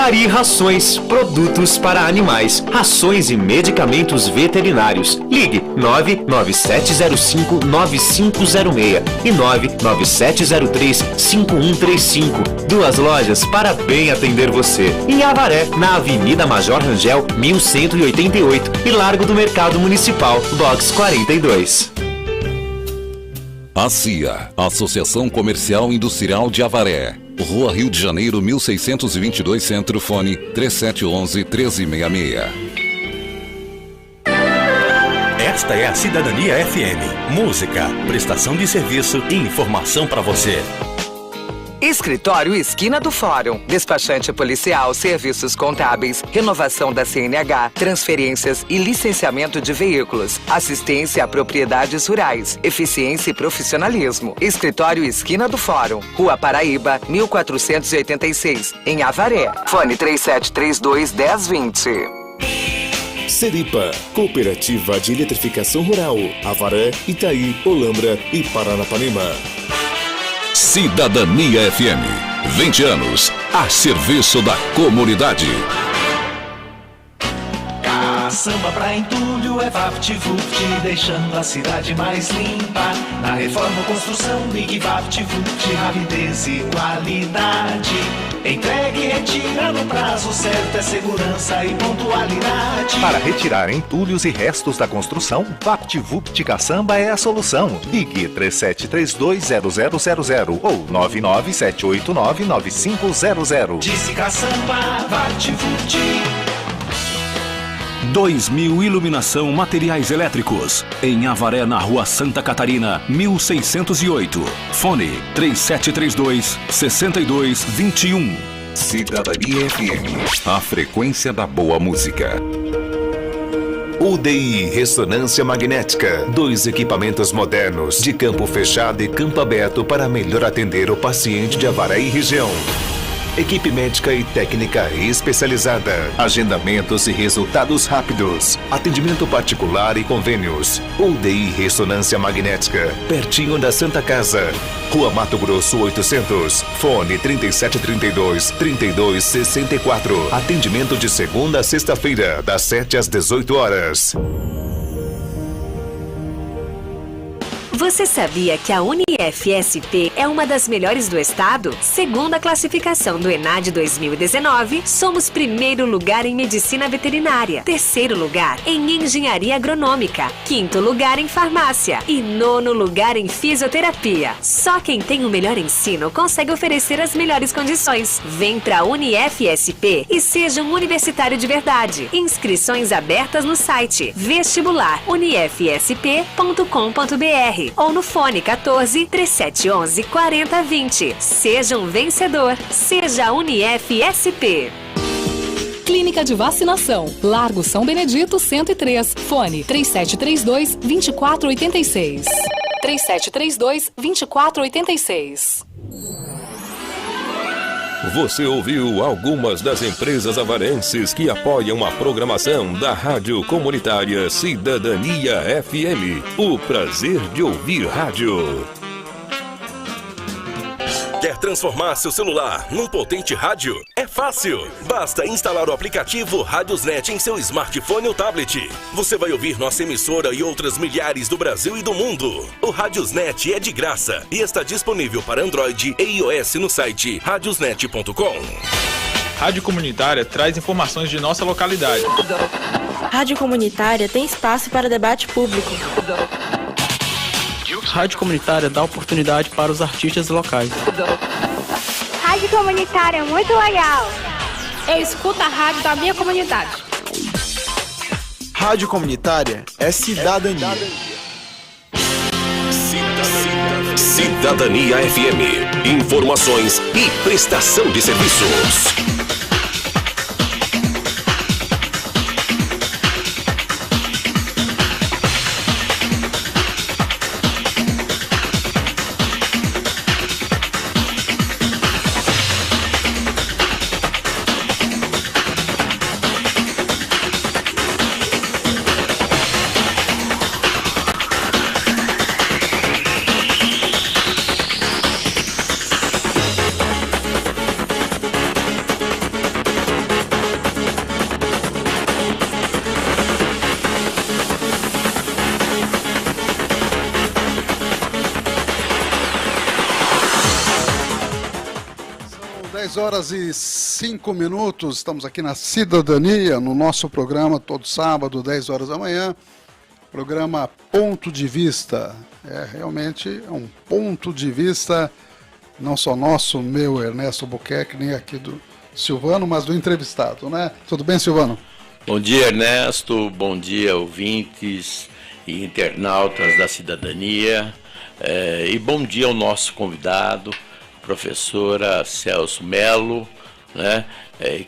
Dari Rações, produtos para animais, rações e medicamentos veterinários. Ligue 99705-9506 e 99703-5135. Duas lojas para bem atender você. Em Avaré, na Avenida Major Rangel, 1188 e Largo do Mercado Municipal, box 42. A CIA, Associação Comercial Industrial de Avaré. Rua Rio de Janeiro, 1622 Centro, fone 3711-1366. Esta é a Cidadania FM. Música, prestação de serviço e informação para você. Escritório Esquina do Fórum. Despachante policial, serviços contábeis, renovação da CNH, transferências e licenciamento de veículos, assistência a propriedades rurais, eficiência e profissionalismo. Escritório Esquina do Fórum. Rua Paraíba, 1486, em Avaré. Fone 3732-1020. Seripa, Cooperativa de Eletrificação Rural, Avaré, Itaí, Olambra e Paranapanema. Cidadania FM, 20 anos, a serviço da comunidade. Samba pra entulho é VaptVupt, deixando a cidade mais limpa. Na reforma ou construção, ligue VaptVupt, rapidez e qualidade. Entregue e retira no prazo certo, é segurança e pontualidade. Para retirar entulhos e restos da construção, VaptVupt Caçamba é a solução. Ligue 3732-0000 ou 99789-9500. Disse Caçamba, VaptVupt. 2000 Iluminação Materiais Elétricos. Em Avaré, na Rua Santa Catarina, 1608. Fone 3732-6221. Cidadania FM, a frequência da boa música. UDI Ressonância Magnética. 2 equipamentos modernos de campo fechado e campo aberto para melhor atender o paciente de Avaré e região. Equipe médica e técnica especializada. Agendamentos e resultados rápidos. Atendimento particular e convênios. UDI Ressonância Magnética. Pertinho da Santa Casa. Rua Mato Grosso 800. Fone 3732-3264. Atendimento de segunda a sexta-feira, das 7 às 18 horas. Você sabia que a UniFSP é uma das melhores do estado? Segundo a classificação do ENAD 2019, somos primeiro lugar em medicina veterinária, terceiro lugar em engenharia agronômica, quinto lugar em farmácia e nono lugar em fisioterapia. Só quem tem o melhor ensino consegue oferecer as melhores condições. Vem pra UniFSP e seja um universitário de verdade. Inscrições abertas no site vestibularunifsp.com.br ou no fone 14 3711 4020. Seja um vencedor. Seja UniFSP. Clínica de Vacinação, Largo São Benedito 103, fone 3732-2486. 3732-2486. Você ouviu algumas das empresas avarenses que apoiam a programação da Rádio Comunitária Cidadania FM. O prazer de ouvir rádio. Quer transformar seu celular num potente rádio? É fácil! Basta instalar o aplicativo Radiosnet em seu smartphone ou tablet. Você vai ouvir nossa emissora e outras milhares do Brasil e do mundo. O Radiosnet é de graça e está disponível para Android e iOS no site radiosnet.com. Rádio Comunitária traz informações de nossa localidade. Rádio Comunitária tem espaço para debate público. Rádio Comunitária dá oportunidade para os artistas locais. Rádio Comunitária é muito legal. Eu escuto a rádio da minha comunidade. Rádio Comunitária é cidadania. Cidadania FM. Informações e prestação de serviços. 10h05, estamos aqui na Cidadania, no nosso programa, todo sábado, 10 horas da manhã, programa Ponto de Vista. Realmente é um ponto de vista, não só nosso, meu, Ernesto Albuquerque, nem aqui do Silvano, mas do entrevistado, né? Tudo bem, Silvano? Bom dia, Ernesto, bom dia, ouvintes e internautas da Cidadania, e bom dia ao nosso convidado, professora Celso Melo, né,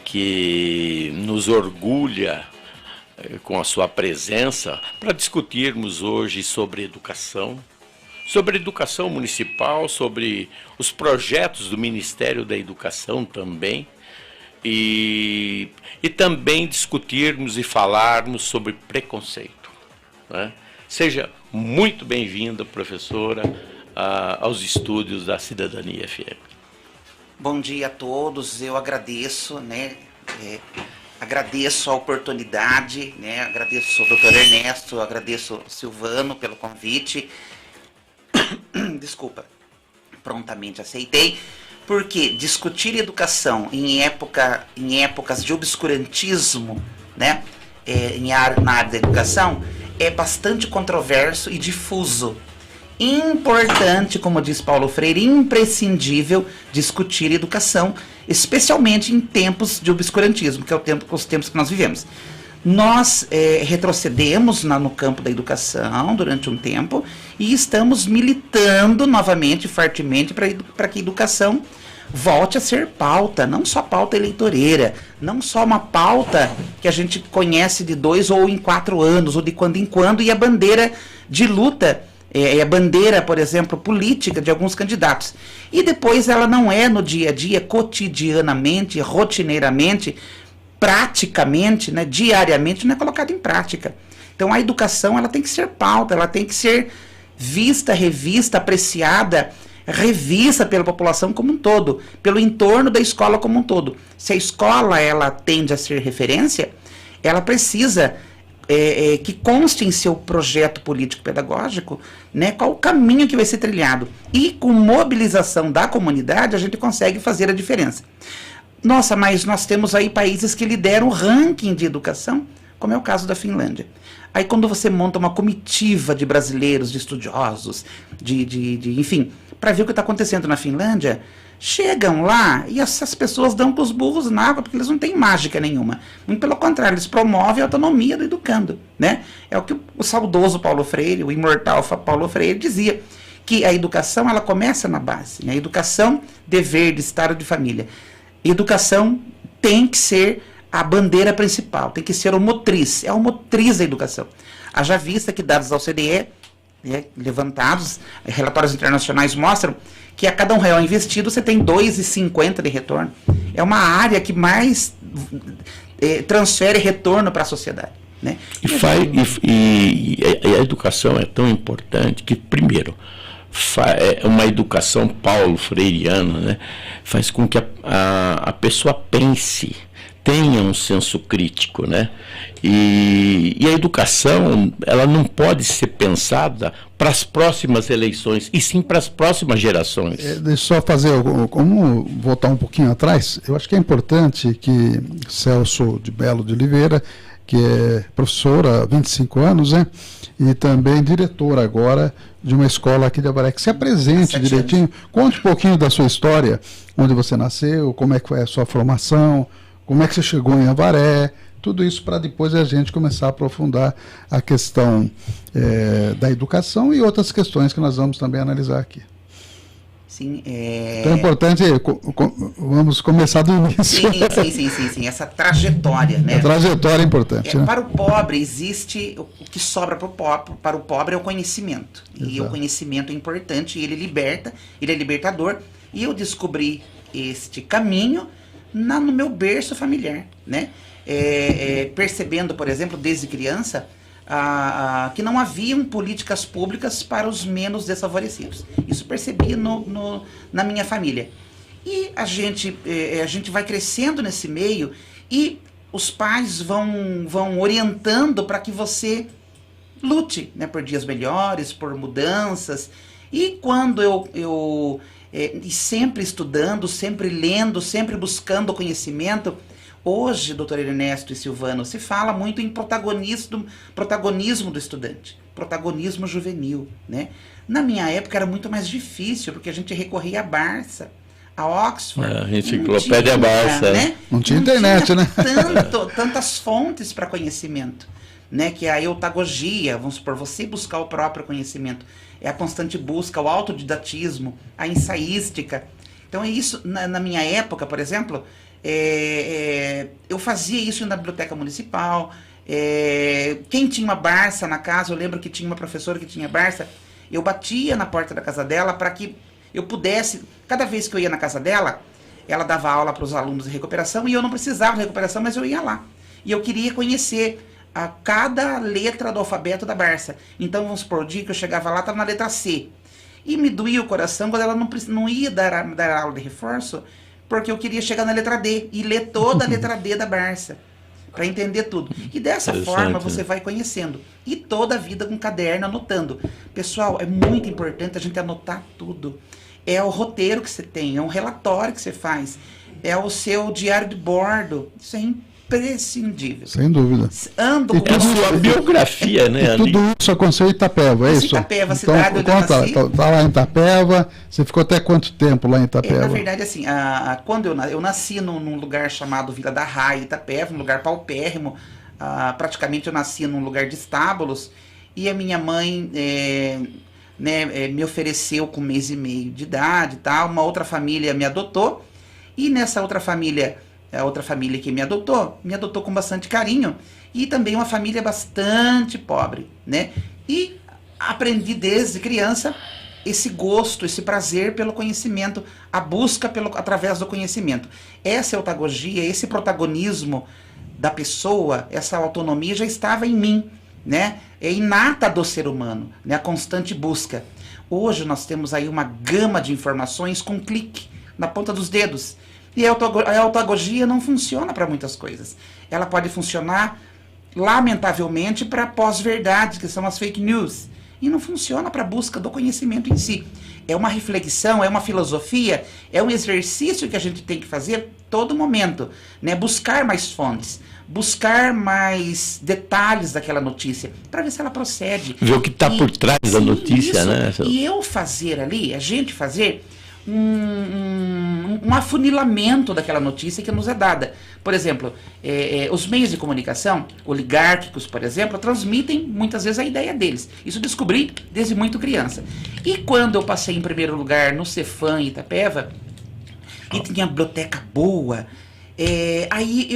que nos orgulha com a sua presença para discutirmos hoje sobre educação municipal, sobre os projetos do Ministério da Educação também, e também discutirmos e falarmos sobre preconceito, né? Seja muito bem-vinda, professora, aos estúdios da Cidadania FM. Bom dia a todos, eu agradeço, né? Agradeço a oportunidade, né? Agradeço ao doutor Ernesto, agradeço ao Silvano pelo convite. Desculpa, prontamente aceitei, porque discutir educação em épocas de obscurantismo, né? Na área da educação, é bastante controverso e difuso. Importante, como diz Paulo Freire, imprescindível discutir educação, especialmente em tempos de obscurantismo, que é os tempos que nós vivemos. Nós retrocedemos no campo da educação durante um tempo e estamos militando novamente, fortemente, para que a educação volte a ser pauta, não só pauta eleitoreira, não só uma pauta que a gente conhece de 2 ou em 4 anos, ou de quando em quando, e a bandeira de luta, a bandeira, por exemplo, política de alguns candidatos. E depois ela não é no dia a dia, cotidianamente, rotineiramente, praticamente, né, diariamente, não é colocada em prática. Então a educação ela tem que ser pauta, ela tem que ser vista, revista, apreciada, revista pela população como um todo, pelo entorno da escola como um todo. Se a escola ela tende a ser referência, ela precisa que conste em seu projeto político-pedagógico, né, qual o caminho que vai ser trilhado. E com mobilização da comunidade a gente consegue fazer a diferença. Nossa, mas nós temos aí países que lideram o ranking de educação, como é o caso da Finlândia. Aí quando você monta uma comitiva de brasileiros, de estudiosos, enfim, para ver o que está acontecendo na Finlândia, chegam lá e essas pessoas dão com os burros na água, porque eles não têm mágica nenhuma. Muito pelo contrário, eles promovem a autonomia do educando, né? É o que o saudoso Paulo Freire, o imortal Paulo Freire dizia, que a educação ela começa na base, né? A educação, dever de Estado de família. Educação tem que ser a bandeira principal, tem que ser o motriz, é o motriz da educação. Haja vista que dados da OCDE, né, levantados, relatórios internacionais mostram que a cada R$1 investido você tem 2,50 de retorno. É uma área que mais transfere retorno para a sociedade, né? E a educação é tão importante que, primeiro, uma educação paulo freiriana, né, faz com que a pessoa pense, tenha um senso crítico, né? E a educação ela não pode ser pensada para as próximas eleições, e sim para as próximas gerações. Deixa eu só fazer, como voltar um pouquinho atrás, eu acho que é importante que Celso de Melo de Oliveira, que é professora há 25 anos, né? E também diretora agora de uma escola aqui de Avaré, que se apresente direitinho, conte um pouquinho da sua história, onde você nasceu, como é que foi a sua formação, como é que você chegou em Avaré, tudo isso para depois a gente começar a aprofundar a questão da educação e outras questões que nós vamos também analisar aqui. Sim, Então é importante, vamos começar do início. Sim, essa trajetória, né? A trajetória é importante. Né? Para o pobre existe, o que sobra para o pobre é o conhecimento. Exato. E o conhecimento é importante, ele liberta, ele é libertador. E eu descobri este caminho no meu berço familiar, né? Percebendo, por exemplo, desde criança, que não haviam políticas públicas para os menos desfavorecidos. Isso percebi na minha família. E a gente vai crescendo nesse meio e os pais vão orientando para que você lute, né, por dias melhores, por mudanças. E quando eu e sempre estudando, sempre lendo, sempre buscando conhecimento. Hoje, doutor Ernesto e Silvano, se fala muito em protagonismo do estudante, protagonismo juvenil, né? Na minha época era muito mais difícil, porque a gente recorria à Barça, a Oxford. A enciclopédia Barça. Né? Não tinha internet, né? Tantas fontes para conhecimento, né? Que é a eutagogia, vamos supor, você buscar o próprio conhecimento. É a constante busca, o autodidatismo, a ensaística. Então é isso, na minha época, por exemplo, eu fazia isso na biblioteca municipal. Quem tinha uma Barça na casa, eu lembro que tinha uma professora que tinha Barça, eu batia na porta da casa dela para que eu pudesse, cada vez que eu ia na casa dela, ela dava aula para os alunos de recuperação e eu não precisava de recuperação, mas eu ia lá. E eu queria conhecer a cada letra do alfabeto da Barça. Então, vamos supor, o dia que eu chegava lá, estava na letra C. E me doía o coração quando ela não ia dar aula de reforço, porque eu queria chegar na letra D e ler toda a letra D da Barça, para entender tudo. E dessa forma você vai conhecendo. E toda a vida com caderno, anotando. Pessoal, é muito importante a gente anotar tudo. É o roteiro que você tem, é um relatório que você faz, é o seu diário de bordo. Isso é imprescindível. Sem dúvida. Ando com a sua biografia, né? Tudo isso aconteceu em Itapeva, é isso? Itapeva, então, cidade onde eu nasci. Tá lá em Itapeva, você ficou até quanto tempo lá em Itapeva? Na verdade, assim, quando eu nasci num lugar chamado Vila da Raia, Itapeva, um lugar paupérrimo, praticamente eu nasci num lugar de estábulos, e a minha mãe me ofereceu com 1 mês e meio de idade e tal, uma outra família me adotou, e nessa outra família, a outra família que me adotou com bastante carinho, e também uma família bastante pobre, né? E aprendi desde criança esse gosto, esse prazer pelo conhecimento, a busca através do conhecimento. Essa eutagogia, esse protagonismo da pessoa, essa autonomia já estava em mim, né? É inata do ser humano, né? A constante busca. Hoje nós temos aí uma gama de informações com clique na ponta dos dedos. E a eutagogia não funciona para muitas coisas. Ela pode funcionar, lamentavelmente, para pós-verdades, que são as fake news. E não funciona para a busca do conhecimento em si. É uma reflexão, é uma filosofia, é um exercício que a gente tem que fazer todo momento, né? Buscar mais fontes, buscar mais detalhes daquela notícia, para ver se ela procede. Ver o que está por trás da notícia, isso, né? E a gente fazer um afunilamento daquela notícia que nos é dada. Por exemplo, os meios de comunicação oligárquicos, por exemplo, transmitem muitas vezes a ideia deles. Isso eu descobri desde muito criança. E quando eu passei em primeiro lugar no Cefam, em Itapeva, e tinha biblioteca boa, aí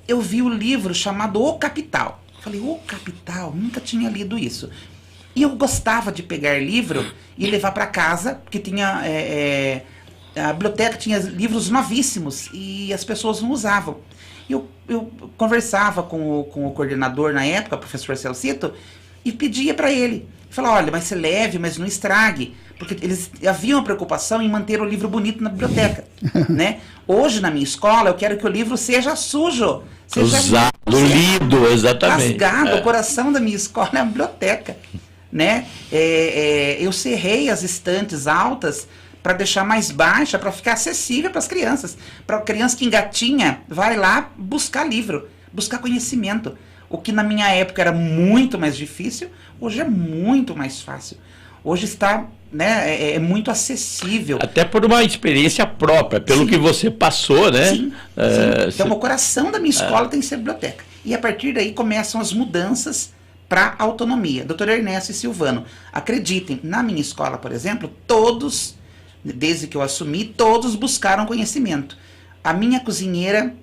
eu vi o livro chamado O Capital. Falei, O Capital? Nunca tinha lido isso. E eu gostava de pegar livro e levar para casa, porque tinha a biblioteca tinha livros novíssimos e as pessoas não usavam. E eu conversava com o coordenador na época, o professor Celcito, e pedia para ele. Falava, olha, mas você leve, mas não estrague. Porque eles haviam a preocupação em manter o livro bonito na biblioteca, né? Hoje, na minha escola, eu quero que o livro seja sujo. Usado, lido, exatamente. Rasgado. O coração da minha escola é a biblioteca, né? Eu serrei as estantes altas para deixar mais baixa, para ficar acessível para as crianças. Para a criança que engatinha, vai lá buscar livro, buscar conhecimento. O que na minha época era muito mais difícil, hoje é muito mais fácil. Hoje está, né, é muito acessível. Até por uma experiência própria, pelo que você passou, né? Sim. Então, o coração da minha escola tem que ser a biblioteca. E a partir daí começam as mudanças para a autonomia. Doutor Ernesto e Silvano, acreditem, na minha escola, por exemplo, todos, desde que eu assumi, todos buscaram conhecimento. A minha cozinheira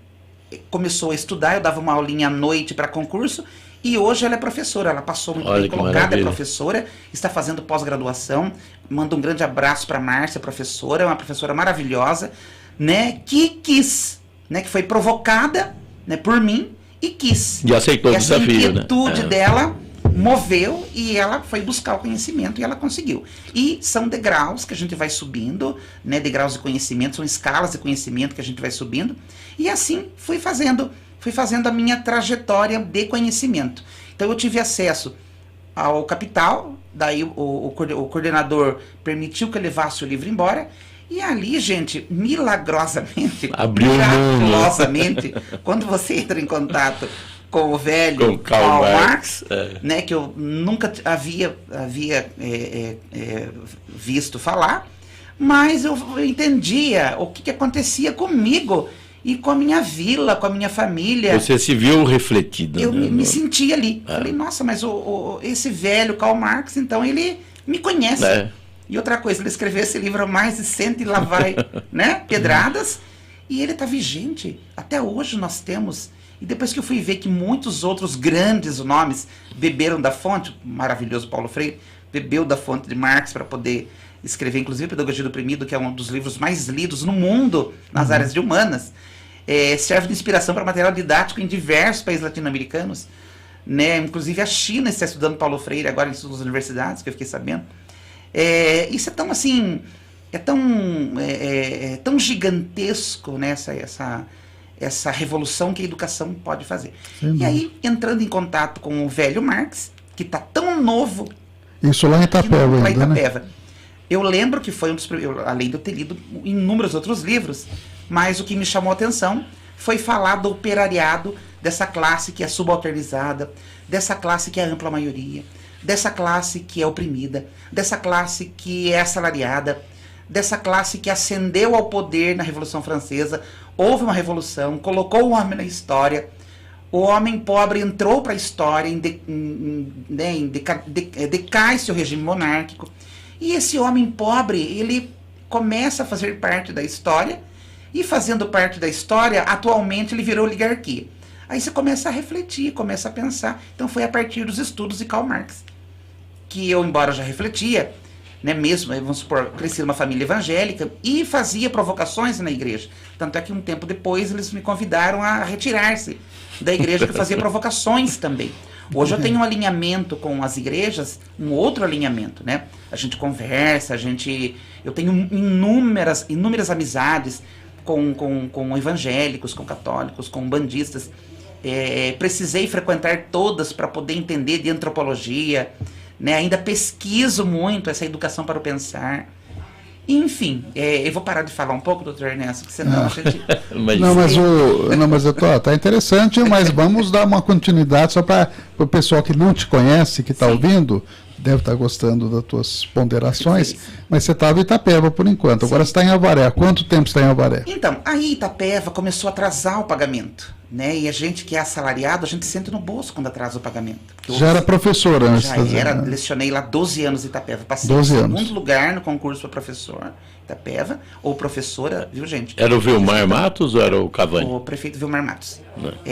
começou a estudar, eu dava uma aulinha à noite para concurso, e hoje ela é professora, ela passou muito bem colocada, é professora, está fazendo pós-graduação. Mando um grande abraço para a Márcia, professora, uma professora maravilhosa, né, que quis, né, que foi provocada, né, por mim, e quis. E aceitou o desafio, né? Essa inquietude dela moveu e ela foi buscar o conhecimento e ela conseguiu. E são degraus que a gente vai subindo, né, degraus de conhecimento, são escalas de conhecimento que a gente vai subindo, e assim fui fazendo a minha trajetória de conhecimento. Então eu tive acesso ao Capital, Daí o coordenador permitiu que eu levasse o livro embora. E ali, gente, milagrosamente, quando você entra em contato com o velho Karl Marx, né, que eu nunca havia visto falar, mas eu entendia o que acontecia comigo e com a minha vila, com a minha família. Você se viu refletido. Eu me senti ali. Falei, nossa, mas esse velho Karl Marx, então ele me conhece. E outra coisa, ele escreveu esse livro há mais de 100 e lá vai, né, pedradas, e ele está vigente. Até hoje nós temos. E depois que eu fui ver que muitos outros grandes nomes beberam da fonte, o maravilhoso Paulo Freire bebeu da fonte de Marx para poder escrever, inclusive, Pedagogia do Oprimido, que é um dos livros mais lidos no mundo nas áreas de humanas, serve de inspiração para material didático em diversos países latino-americanos, né? Inclusive a China está estudando Paulo Freire agora em suas universidades, que eu fiquei sabendo. Isso é tão assim, tão gigantesco, né, essa revolução que a educação pode fazer. E aí, entrando em contato com o velho Marx, que está tão novo. Isso lá em Itapeva ainda, né? Eu lembro que foi um dos primeiros, além de eu ter lido inúmeros outros livros, mas o que me chamou a atenção foi falar do operariado, dessa classe que é subalternizada, dessa classe que é a ampla maioria, dessa classe que é oprimida, dessa classe que é assalariada, dessa classe que ascendeu ao poder na Revolução Francesa. Houve uma revolução, colocou o homem na história, o homem pobre entrou para a história, decai-se o regime monárquico, e esse homem pobre, ele começa a fazer parte da história, e fazendo parte da história, atualmente ele virou oligarquia. Aí você começa a refletir, começa a pensar. Então foi a partir dos estudos de Karl Marx que eu, embora já refletia, né, mesmo, vamos supor, cresci numa família evangélica e fazia provocações na igreja. Tanto é que um tempo depois eles me convidaram a retirar-se da igreja, que fazia provocações também. Hoje eu tenho um alinhamento com as igrejas, um outro alinhamento, né? A gente conversa, eu tenho inúmeras amizades com evangélicos, com católicos, com bandistas. Precisei frequentar todas para poder entender de antropologia, né? Ainda pesquiso muito essa educação para o pensar. Enfim, eu vou parar de falar um pouco, doutor Ernesto, porque senão a gente... mas tá interessante, mas vamos dar uma continuidade só para o pessoal que não te conhece, que está ouvindo, deve estar gostando das tuas ponderações, mas você estava em Itapeva por enquanto, agora você está em Avaré. Há quanto tempo você está em Avaré? Então, aí Itapeva começou a atrasar o pagamento, né? E a gente que é assalariado, a gente sente no bolso quando atrasa o pagamento. Já era professora antes? Lecionei lá 12 anos em Itapeva, passei em segundo lugar no concurso para professor Itapeva, ou professora, viu, gente? Era o Vilmar Matos ou era o Cavani? O prefeito Vilmar Matos.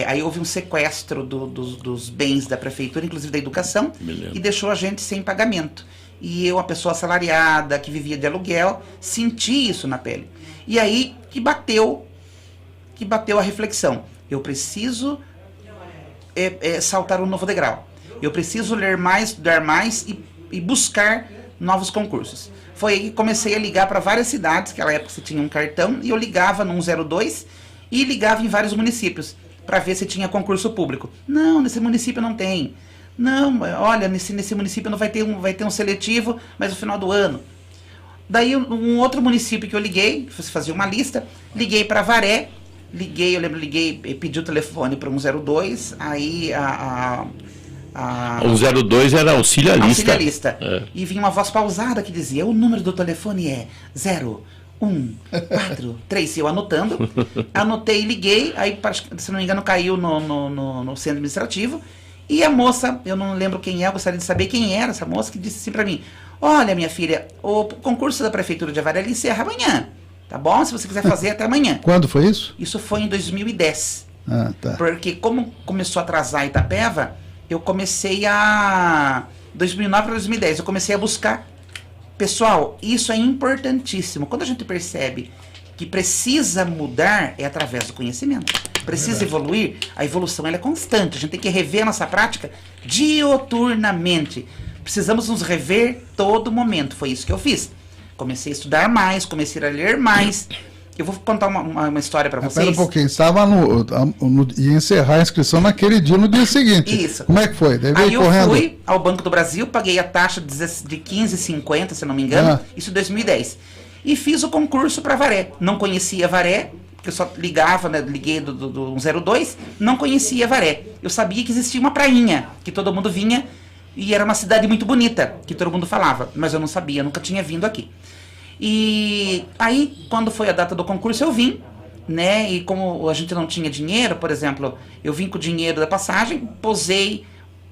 Aí houve um sequestro dos bens da prefeitura, inclusive da educação, e deixou a gente sem pagamento. E eu, uma pessoa assalariada, que vivia de aluguel, senti isso na pele. E aí que bateu a reflexão. Eu preciso saltar um novo degrau. Eu preciso ler mais, estudar mais e buscar novos concursos. Foi aí que comecei a ligar para várias cidades, naquela época você tinha um cartão, e eu ligava no 102 e ligava em vários municípios para ver se tinha concurso público. Não, nesse município não tem. Não, olha, nesse município não vai ter um seletivo, mas no final do ano. Daí um outro município que eu liguei, fazia uma lista, liguei para Avaré, pedi o telefone para 102, aí o 02 era auxiliarista. E vinha uma voz pausada que dizia: o número do telefone é 0143. Eu anotei e liguei, aí, se não me engano, caiu no centro administrativo. E a moça, eu não lembro quem é, eu gostaria de saber quem era essa moça, que disse assim para mim: olha, minha filha, o concurso da Prefeitura de Avaré encerra amanhã, tá bom? Se você quiser fazer, até amanhã. Quando foi isso? Isso foi em 2010. Tá. Porque como começou a atrasar Itapeva, eu comecei 2009 para 2010, eu comecei a buscar. Pessoal, isso é importantíssimo. Quando a gente percebe que precisa mudar, é através do conhecimento. Precisa evoluir, a evolução ela é constante. A gente tem que rever a nossa prática dioturnamente. Precisamos nos rever todo momento. Foi isso que eu fiz. Comecei a estudar mais, comecei a ler mais. Eu vou contar uma história para vocês. Espera um pouquinho, estava ia encerrar a inscrição naquele dia, no dia seguinte. Isso. Como é que foi? Aí eu fui ao Banco do Brasil, paguei a taxa de R$15,50, se não me engano, isso em 2010. E fiz o concurso para Avaré. Não conhecia Avaré, porque eu só ligava, né, liguei do 102, não conhecia Avaré. Eu sabia que existia uma prainha, que todo mundo vinha, e era uma cidade muito bonita, que todo mundo falava, mas eu não sabia, nunca tinha vindo aqui. E aí, quando foi a data do concurso, eu vim, né? E como a gente não tinha dinheiro, por exemplo, eu vim com o dinheiro da passagem, posei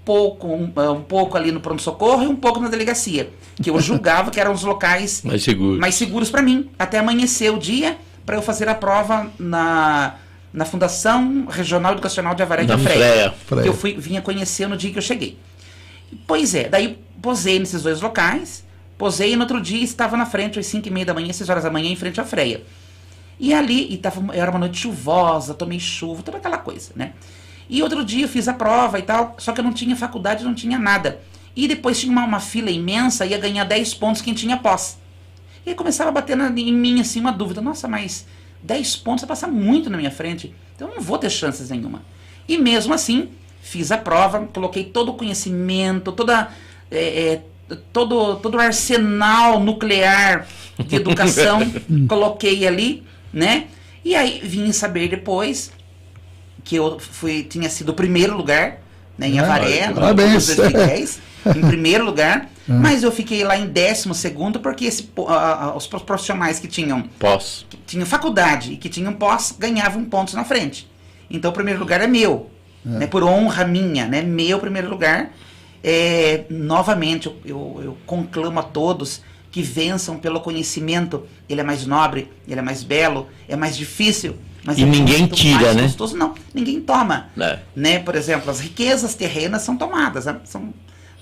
um pouco ali no pronto-socorro e um pouco na delegacia, que eu julgava que eram os locais mais seguros para mim, até amanhecer o dia para eu fazer a prova na Fundação Regional Educacional de Avaré, que é a FREA, que eu vinha conhecer no dia que eu cheguei. Pois é, daí posei nesses dois locais. Posei e no outro dia estava na frente, às 5h30 da manhã, 6 horas da manhã, em frente à Freia. E ali, era uma noite chuvosa, tomei chuva, toda aquela coisa, né? E outro dia eu fiz a prova e tal, só que eu não tinha faculdade, não tinha nada. E depois tinha uma fila imensa, ia ganhar 10 pontos quem tinha pós. E aí começava a bater em mim, assim, uma dúvida. Nossa, mas 10 pontos vai passar muito na minha frente, então eu não vou ter chances nenhuma. E mesmo assim, fiz a prova, coloquei todo o conhecimento, todo o arsenal nuclear de educação, coloquei ali, né? E aí vim saber depois que eu tinha sido o primeiro lugar, né, em Avaré, no 2010, em primeiro lugar, mas eu fiquei lá em 12º porque os profissionais que tinham faculdade e que tinham pós ganhavam pontos na frente. Então o primeiro lugar é meu, né, por honra minha, né, meu primeiro lugar. Novamente, eu conclamo a todos que vençam pelo conhecimento. Ele é mais nobre, ele é mais belo, é mais difícil, mas e ninguém tira, né? Gostoso. Não, ninguém toma. Né? Por exemplo, as riquezas terrenas são tomadas, né?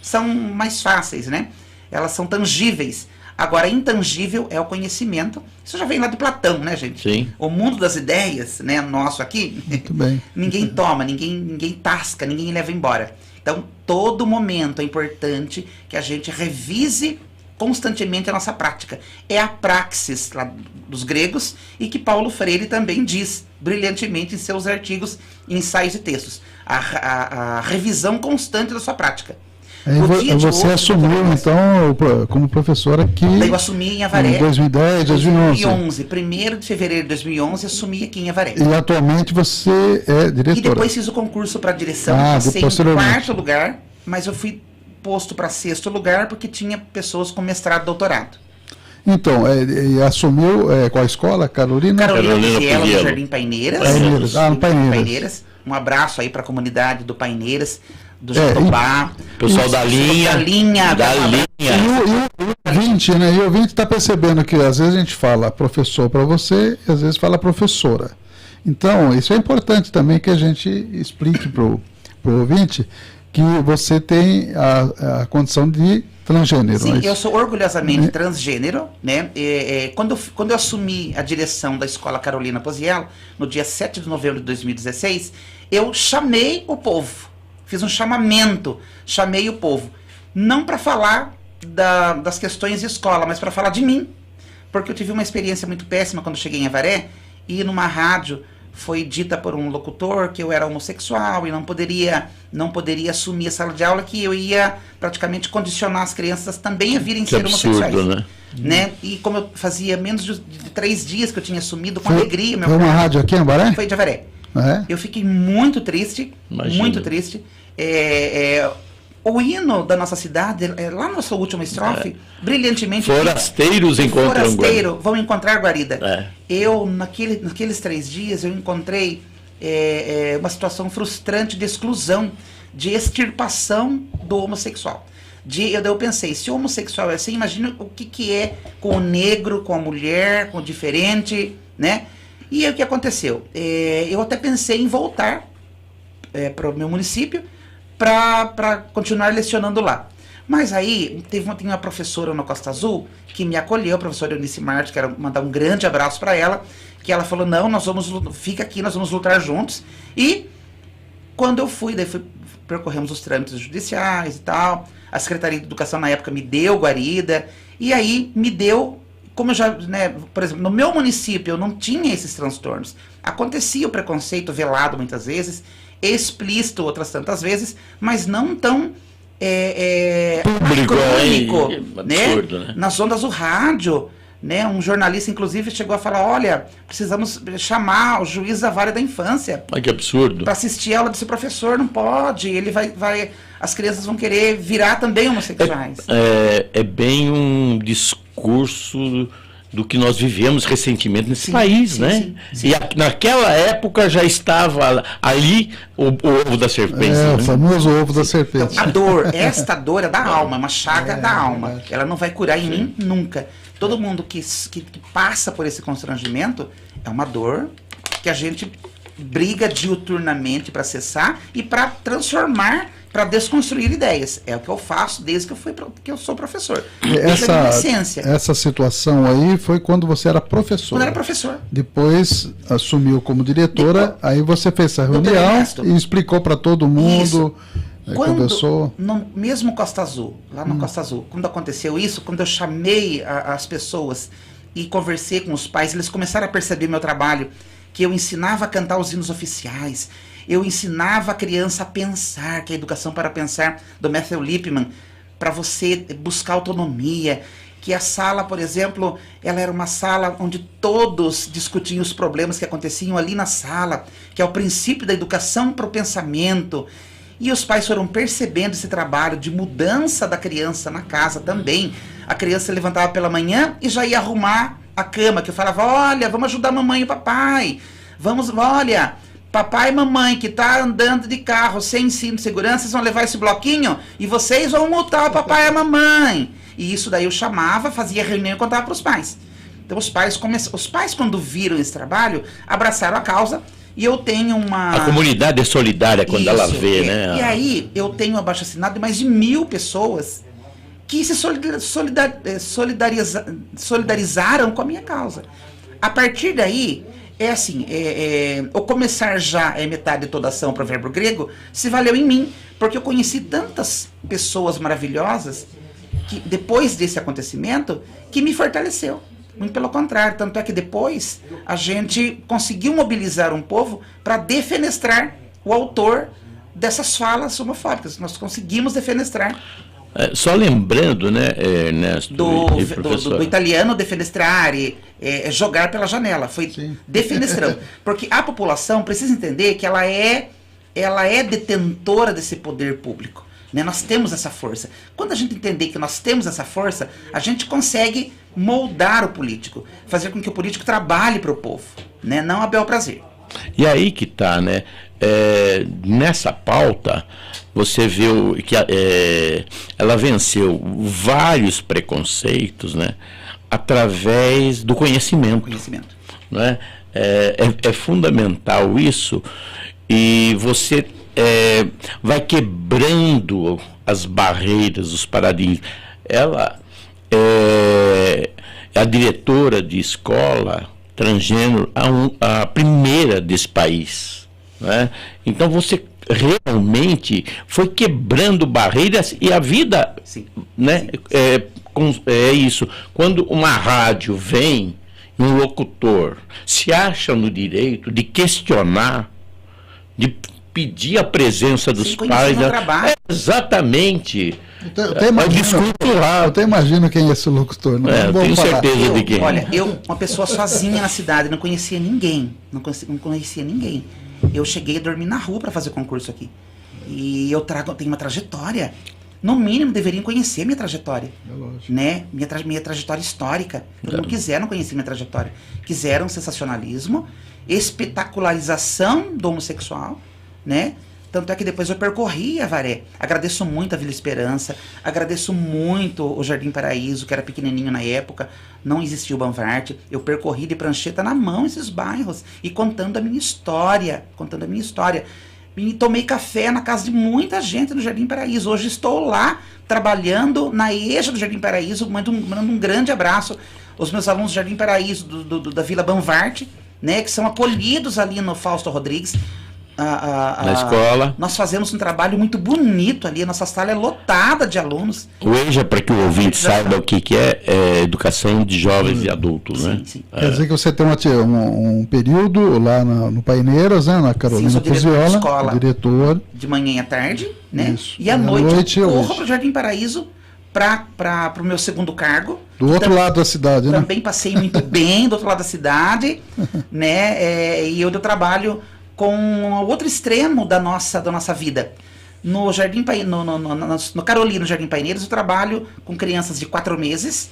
São mais fáceis, né? Elas são tangíveis. Agora, intangível é o conhecimento. Isso já vem lá de Platão, né, gente? Sim. O mundo das ideias, né, nosso aqui, muito bem. Ninguém toma, ninguém tasca, ninguém leva embora. Então, todo momento é importante que a gente revise constantemente a nossa prática. É a praxis lá dos gregos e que Paulo Freire também diz brilhantemente em seus artigos, ensaios e textos. A revisão constante da sua prática. Você assumiu, então, como professora aqui... Daí eu assumi em Avaré. Em 2010, 2011. 1º de fevereiro de 2011, assumi aqui em Avaré. E atualmente você é diretora. E depois fiz o concurso para direção, passei em 4º lugar, mas eu fui posto para 6º lugar porque tinha pessoas com mestrado e doutorado. Então, assumiu qual escola? Carolina Pugliello, no Jardim Paineiras. No Paineiras. Um abraço aí para a comunidade do Paineiras, do Jatobá. Pessoal da linha. E o ouvinte está percebendo que às vezes a gente fala professor para você e às vezes fala professora. Então, isso é importante também que a gente explique para o ouvinte que você tem a condição de transgênero. Sim, eu sou orgulhosamente transgênero, né? Quando eu assumi a direção da Escola Carolina Pugliello, no dia 7 de novembro de 2016, eu chamei o povo, fiz um chamamento, chamei o povo, não para falar das questões de escola, mas para falar de mim, porque eu tive uma experiência muito péssima quando cheguei em Avaré, e numa rádio foi dita por um locutor que eu era homossexual e não poderia assumir a sala de aula, que eu ia praticamente condicionar as crianças também a virem ser homossexuais. Né? E como eu fazia menos de 3 dias que eu tinha assumido, com alegria... Foi uma rádio aqui em Avaré? Foi de Avaré. Eu fiquei muito triste, muito triste. O hino da nossa cidade, lá na sua última estrofe, brilhantemente... Forasteiros encontram Guarida. Vão encontrar Guarida. Eu, naqueles 3 dias, eu encontrei uma situação frustrante de exclusão, de extirpação do homossexual. Eu pensei, se o homossexual é assim, imagina o que é com o negro, com a mulher, com o diferente, né? E aí o que aconteceu? Eu até pensei em voltar para o meu município, para continuar lecionando lá. Mas aí, tem uma professora na Costa Azul que me acolheu, a professora Eunice Marte, quero mandar um grande abraço para ela, que ela falou, não, fica aqui, nós vamos lutar juntos. E quando eu fui, percorremos os trâmites judiciais e tal, a Secretaria de Educação na época me deu Guarida, e aí me deu como eu já, né, por exemplo, no meu município eu não tinha esses transtornos. Acontecia o preconceito velado muitas vezes, explícito outras tantas vezes, mas não tão crônico, absurdo, né? Nas ondas do rádio, né? Um jornalista, inclusive, chegou a falar, olha, precisamos chamar o juiz da vara da infância. Mas que absurdo. Para assistir a aula desse professor, não pode, ele vai as crianças vão querer virar também homossexuais. É bem um discurso do que nós vivemos recentemente nesse país, né? Sim. E naquela época já estava ali o ovo da serpente. O famoso ovo da serpente. Então, a dor, esta dor é da alma, é uma chaga da alma. Ela não vai curar em mim nunca. Todo mundo que passa por esse constrangimento é uma dor que a gente briga diuturnamente para cessar e para transformar, para desconstruir ideias. É o que eu faço desde que eu sou professor. Essa situação aí foi quando você era professor. Quando era professor. Depois assumiu como diretora, aí você fez essa reunião e explicou para todo mundo. Quando, mesmo Costa Azul, lá no Costa Azul, quando aconteceu isso, quando eu chamei as pessoas e conversei com os pais, eles começaram a perceber meu trabalho, que eu ensinava a cantar os hinos oficiais, eu ensinava a criança a pensar, que é a educação para pensar, do Matthew Lipman, para você buscar autonomia, que a sala, por exemplo, ela era uma sala onde todos discutiam os problemas que aconteciam ali na sala, que é o princípio da educação para o pensamento. E os pais foram percebendo esse trabalho de mudança da criança na casa também. A criança se levantava pela manhã e já ia arrumar a cama, que eu falava, olha, vamos ajudar a mamãe e o papai. Olha, papai e mamãe que tá andando de carro sem cinto de segurança, vocês vão levar esse bloquinho e vocês vão multar o papai e a mamãe. E isso daí eu chamava, fazia reunião e contava para os pais. Então os pais quando viram esse trabalho, abraçaram a causa. E eu tenho uma... A comunidade é solidária quando ela vê, né? E aí eu tenho um abaixo-assinado de mais de 1.000 pessoas que se solidarizaram com a minha causa. A partir daí, o começar já é metade de toda ação, provérbio grego, se valeu em mim, porque eu conheci tantas pessoas maravilhosas que depois desse acontecimento, que me fortaleceu. Muito pelo contrário, tanto é que depois a gente conseguiu mobilizar um povo para defenestrar o autor dessas falas homofóbicas. Nós conseguimos defenestrar. Só lembrando, né, Ernesto, do italiano defenestrare, jogar pela janela, foi defenestrando. Porque a população precisa entender que ela é detentora desse poder público. Né? Nós temos essa força. Quando a gente entender que nós temos essa força, a gente consegue moldar o político, fazer com que o político trabalhe para o povo, né? Não a bel prazer. E aí que tá, né? Nessa pauta, você viu que ela venceu vários preconceitos, né? Através do conhecimento. Né? É fundamental isso, e você vai quebrando as barreiras, os paradigmas. Ela é a diretora de escola transgênero, a primeira desse país, né? Então você realmente foi quebrando barreiras, e a vida, né? É isso. Quando uma rádio vem, um locutor se acha no direito de questionar, de pedir a presença dos pais. Exatamente. Eu até imagino quem é esse locutor. Não tenho certeza de quem. Olha, uma pessoa sozinha na cidade, não conhecia ninguém. Não conhecia ninguém. Eu cheguei a dormir na rua para fazer concurso aqui. E eu tenho uma trajetória. No mínimo, deveriam conhecer minha trajetória. Né? Minha trajetória histórica. Não quiseram conhecer minha trajetória. Quiseram sensacionalismo, espetacularização do homossexual, né? Tanto é que depois eu percorri Avaré. Agradeço muito a Vila Esperança, agradeço muito o Jardim Paraíso, que era pequenininho na época, não existia o Banvarte. Eu percorri de prancheta na mão esses bairros e contando a minha história, E tomei café na casa de muita gente no Jardim Paraíso. Hoje estou lá, trabalhando na EJA do Jardim Paraíso, mandando um grande abraço aos meus alunos do Jardim Paraíso, da Vila Banvarte, né, que são acolhidos ali no Fausto Rodrigues. na escola. Nós fazemos um trabalho muito bonito ali, a nossa sala é lotada de alunos. O EJA, para que o ouvinte saiba o que é educação de jovens e adultos, né? Sim. Quer dizer que você tem um período lá no Paineiras, né, na Carolina Puziola, diretor. De manhã e à tarde, né? Isso. E à noite eu corro para o Jardim Paraíso para o meu segundo cargo. Do outro lado da cidade, né? Também passei muito bem do outro lado da cidade, né? E eu trabalho com o outro extremo da nossa vida. No Jardim no Carolina, no Jardim Paineiras, eu trabalho com crianças de 4 meses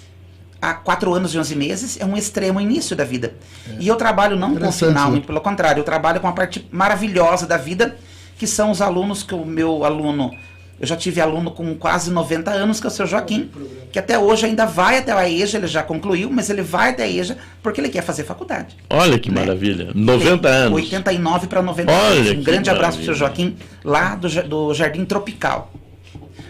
a 4 anos e 11 meses, é um extremo início da vida. E eu trabalho não com o final, muito pelo contrário, eu trabalho com a parte maravilhosa da vida, que são os alunos, que o meu aluno, eu já tive aluno com quase 90 anos, que é o seu Joaquim, que até hoje ainda vai até a EJA, ele já concluiu, mas ele vai até a EJA porque ele quer fazer faculdade. Olha que maravilha, 90 anos. 89 para 90 anos. Um grande abraço para o seu Joaquim, lá do Jardim Tropical.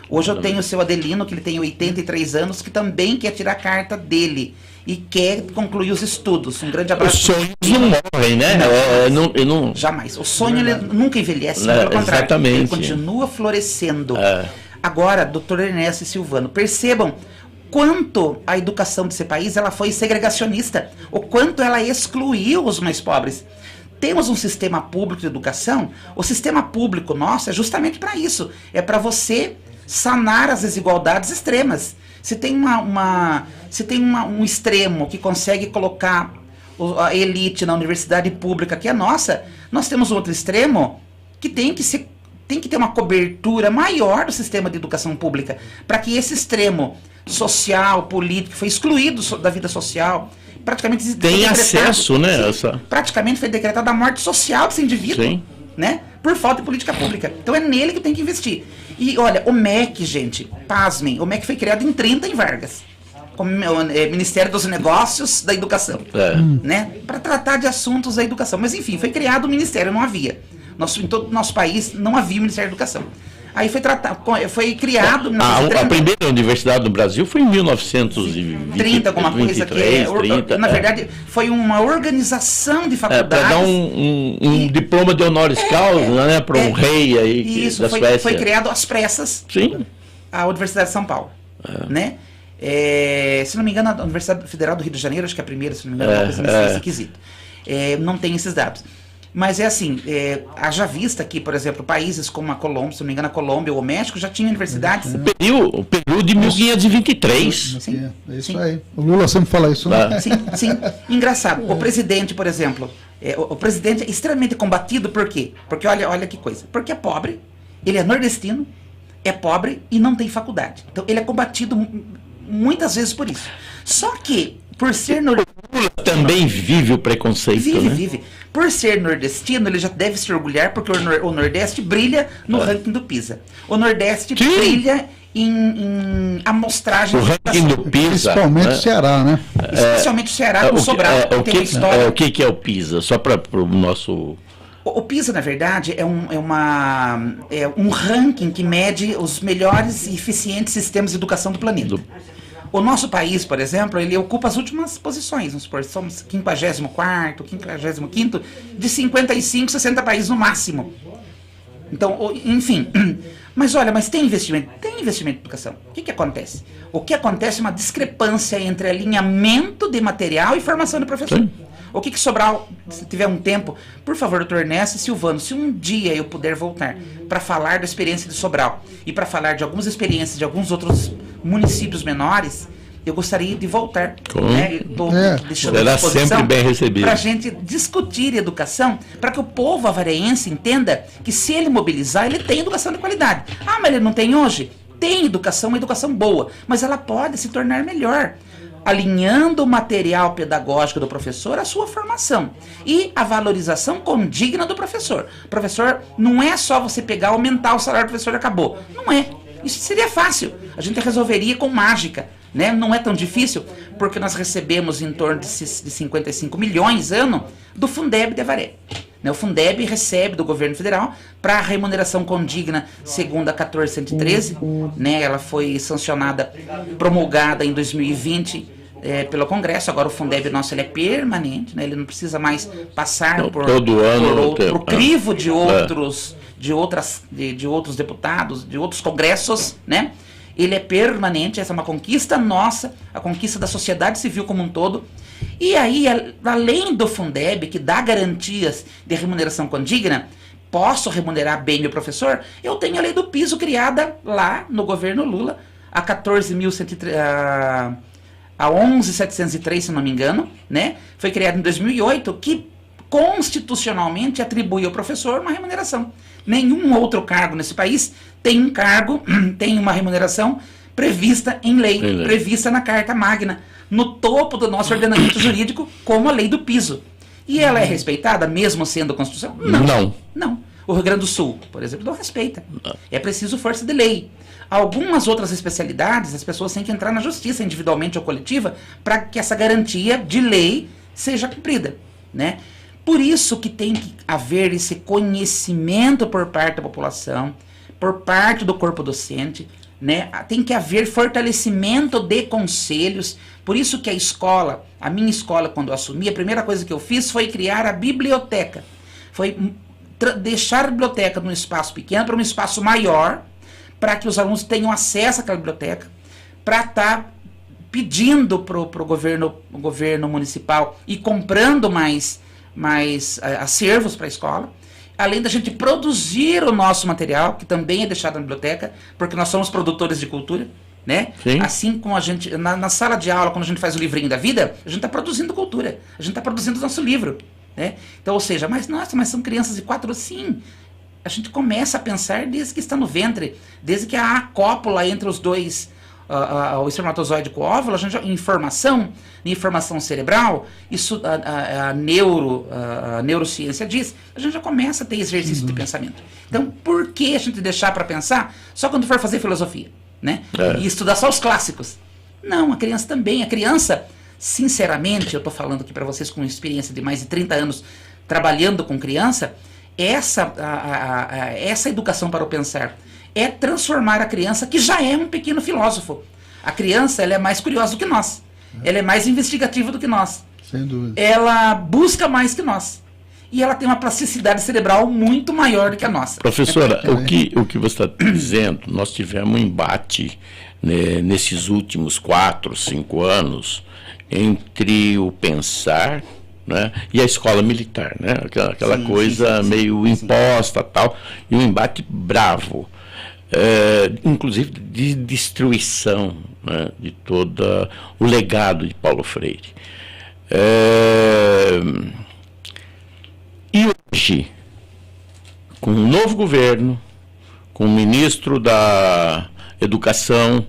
Hoje eu tenho o seu Adelino, que ele tem 83 anos, que também quer tirar a carta dele e quer concluir os estudos. Um grande abraço. Os sonhos não morrem, né? Não. Jamais. O sonho ele nunca envelhece, pelo contrário. Exatamente. Ele continua florescendo. Agora, doutor Ernesto e Silvano, percebam quanto a educação desse país ela foi segregacionista, o quanto ela excluiu os mais pobres. Temos um sistema público de educação, o sistema público nosso é justamente para isso, é para você sanar as desigualdades extremas. Se tem um extremo que consegue colocar a elite na universidade pública, que é nossa, nós temos outro extremo que tem que ter uma cobertura maior do sistema de educação pública, para que esse extremo social, político, que foi excluído da vida social, praticamente tem acesso, né? Praticamente foi decretada a morte social desse indivíduo, sim, né? Por falta de política pública. Então é nele que tem que investir. E olha, o MEC, gente, pasmem, o MEC foi criado em 30 em Vargas, como Ministério dos Negócios da Educação, né? Para tratar de assuntos da educação. Mas enfim, foi criado o Ministério, não havia. Em todo o nosso país não havia o Ministério da Educação. Aí foi criado... A primeira universidade do Brasil foi em 1930, alguma coisa que na verdade, foi uma organização de faculdades. Para dar um diploma de honoris causa, né, para um rei aí isso, da Suécia. Foi criado às pressas. Sim. A Universidade de São Paulo, né? Se não me engano, a Universidade Federal do Rio de Janeiro, acho que é a primeira, se não me engano, nesse quesito. Não tem esses dados. Mas é assim, haja vista que, por exemplo, países como a Colômbia, se não me engano, a Colômbia ou o México já tinham universidades... O período de 1523. Sim, é isso aí. O Lula sempre fala isso, né? Sim. Engraçado. O presidente, por exemplo, o presidente é extremamente combatido, por quê? Porque olha que coisa. Porque é pobre, ele é nordestino, é pobre e não tem faculdade. Então ele é combatido muitas vezes por isso. Só que, por ser nordestino... Também vive o preconceito, Vive. Por ser nordestino, ele já deve se orgulhar, porque o Nordeste brilha no ranking do PISA. O Nordeste brilha em amostragem... O ranking do PISA... Principalmente o Ceará, né? Especialmente o Ceará, com o Sobral, tem uma história... O que é o PISA? Só para o nosso... O PISA, na verdade, é um ranking que mede os melhores e eficientes sistemas de educação do planeta. O nosso país, por exemplo, ele ocupa as últimas posições, vamos supor, somos 54º, 55º, de 55, 60 países no máximo. Então, enfim, mas olha, tem investimento? Tem investimento em educação. O que acontece? O que acontece é uma discrepância entre alinhamento de material e formação do professor. Sim. O que Sobral, se tiver um tempo, por favor, doutor Ernesto e Silvano, se um dia eu puder voltar para falar da experiência de Sobral e para falar de algumas experiências de alguns outros municípios menores, eu gostaria de voltar. Será sempre bem recebido. Para a gente discutir educação, para que o povo avareense entenda que se ele mobilizar, ele tem educação de qualidade. Ah, mas ele não tem hoje? Tem educação, uma educação boa, mas ela pode se tornar melhor, alinhando o material pedagógico do professor à sua formação e a valorização condigna do professor. Professor, não é só você pegar, aumentar o salário do professor e acabou. Não é. Isso seria fácil. A gente resolveria com mágica, né? Não é tão difícil, porque nós recebemos em torno de 55 milhões ano do Fundeb de Avaré. O Fundeb recebe do governo federal para a remuneração condigna segundo a 1413, né? Ela foi sancionada, promulgada em 2020, pelo Congresso. Agora o Fundeb nosso ele é permanente, né? Ele não precisa mais passar por o crivo de outros deputados, de outros congressos, né? Ele é permanente, essa é uma conquista nossa, a conquista da sociedade civil como um todo. E aí, além do Fundeb, que dá garantias de remuneração condigna, posso remunerar bem meu professor, eu tenho a lei do piso criada lá no governo Lula, a 11.703, se não me engano, né? Foi criada em 2008, que constitucionalmente atribui ao professor uma remuneração. Nenhum outro cargo nesse país tem um cargo, tem uma remuneração prevista em lei, prevista na Carta Magna, no topo do nosso ordenamento jurídico, como a lei do piso. E ela é respeitada, mesmo sendo Constituição? Não. O Rio Grande do Sul, por exemplo, não respeita. É preciso força de lei. Algumas outras especialidades, as pessoas têm que entrar na justiça, individualmente ou coletiva, para que essa garantia de lei seja cumprida, né? Por isso que tem que haver esse conhecimento por parte da população, por parte do corpo docente, né? Tem que haver fortalecimento de conselhos. Por isso que a minha escola, quando eu assumi, a primeira coisa que eu fiz foi criar a biblioteca. Foi deixar a biblioteca num espaço pequeno para um espaço maior, para que os alunos tenham acesso àquela biblioteca, para estar pedindo para o governo municipal e comprando mais acervos para a escola, além da gente produzir o nosso material, que também é deixado na biblioteca, porque nós somos produtores de cultura, né? Sim. Assim como a gente, na sala de aula, quando a gente faz o livrinho da vida, a gente está produzindo cultura, a gente está produzindo o nosso livro, né? Então, ou seja, mas são crianças de 4, sim. A gente começa a pensar desde que está no ventre, desde que há a cópula entre os dois, o espermatozoide com o óvulo, a gente, informação cerebral, isso a neurociência diz, a gente já começa a ter exercício de pensamento. Então, por que a gente deixar para pensar só quando for fazer filosofia, né? E estudar só os clássicos? Não, a criança também. A criança, sinceramente, eu estou falando aqui para vocês com experiência de mais de 30 anos trabalhando com criança, essa educação para o pensar é transformar a criança, que já é um pequeno filósofo. A criança, ela é mais curiosa do que nós. Ela é mais investigativa do que nós. Sem dúvida. Ela busca mais que nós. E ela tem uma plasticidade cerebral muito maior do que a nossa. Professora, o que você está dizendo, nós tivemos um embate, né, nesses últimos 4, 5 anos entre o pensar, né, e a escola militar, né, aquela coisa meio imposta, tal, e um embate bravo, inclusive de destruição, né, de todo o legado de Paulo Freire. E hoje, com um novo governo, com o ministro da Educação,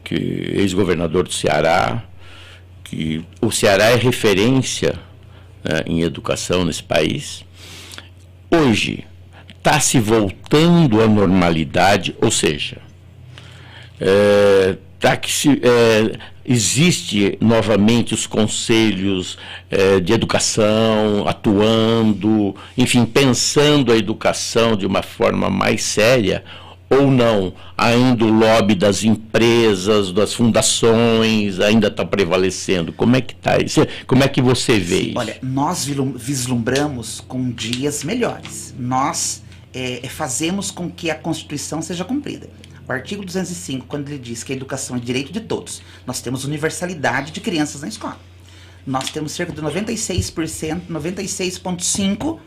que é ex-governador do Ceará, que o Ceará é referência, né, em educação nesse país, hoje está se voltando à normalidade, ou seja, existe novamente os conselhos de educação atuando, enfim, pensando a educação de uma forma mais séria, ou não? Ainda o lobby das empresas, das fundações, ainda está prevalecendo? Como é que está isso? Como é que você vê isso? Olha, nós vislumbramos com dias melhores. Nós fazemos com que a Constituição seja cumprida. O artigo 205, quando ele diz que a educação é direito de todos, nós temos universalidade de crianças na escola. Nós temos cerca de 96%, 96,5%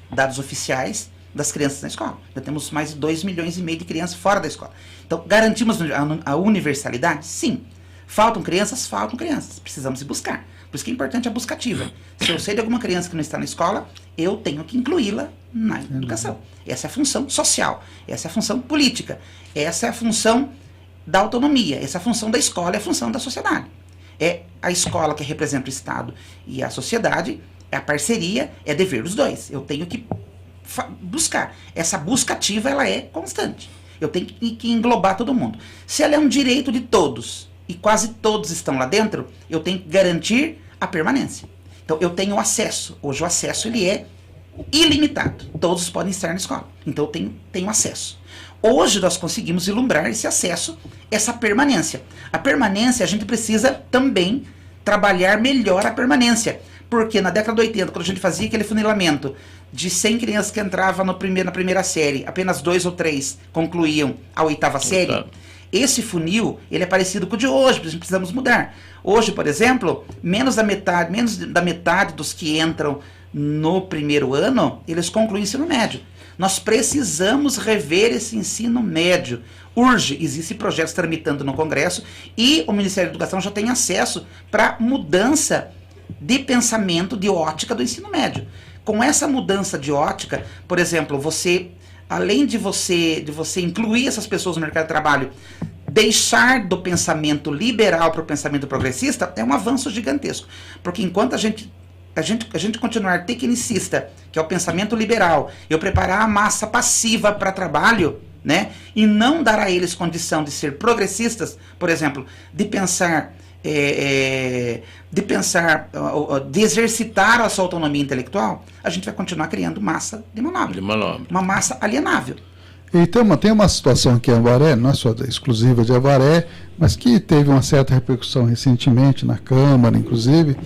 dados oficiais das crianças na escola. Ainda temos mais de 2,5 milhões de crianças fora da escola. Então, garantimos a universalidade? Sim. Faltam crianças? Faltam crianças. Precisamos ir buscar. Por isso que é importante a busca ativa. Se eu sei de alguma criança que não está na escola, eu tenho que incluí-la na educação. Essa é a função social. Essa é a função política. Essa é a função da autonomia. Essa é a função da escola, é a função da sociedade. É a escola que representa o Estado e a sociedade, é a parceria, é dever dos dois. Eu tenho que buscar. Essa busca ativa, ela é constante. Eu tenho que englobar todo mundo. Se ela é um direito de todos, e quase todos estão lá dentro, eu tenho que garantir a permanência. Então, eu tenho acesso. Hoje o acesso, ele é ilimitado. Todos podem estar na escola. Então, eu tenho acesso. Hoje, nós conseguimos ilumbrar esse acesso, essa permanência. A permanência, a gente precisa também trabalhar melhor a permanência. Porque na década de 80, quando a gente fazia aquele funilamento de 100 crianças que entravam na primeira série, apenas 2 ou 3 concluíam a 8ª série, esse funil, ele é parecido com o de hoje, precisamos mudar. Hoje, por exemplo, menos da metade dos que entram no primeiro ano, eles concluem o ensino médio. Nós precisamos rever esse ensino médio. Urge, existem projetos tramitando no Congresso e o Ministério da Educação já tem acesso para mudança de pensamento, de ótica do ensino médio. Com essa mudança de ótica, por exemplo, além de você incluir essas pessoas no mercado de trabalho, deixar do pensamento liberal para o pensamento progressista é um avanço gigantesco. Porque enquanto a gente continuar tecnicista, que é o pensamento liberal, eu preparar a massa passiva para trabalho, né, e não dar a eles condição de ser progressistas, por exemplo, de exercitar a sua autonomia intelectual, a gente vai continuar criando massa de manobra. Uma massa alienável. Então, tem uma situação aqui em Avaré, não é só exclusiva de Avaré, mas que teve uma certa repercussão recentemente na Câmara, inclusive,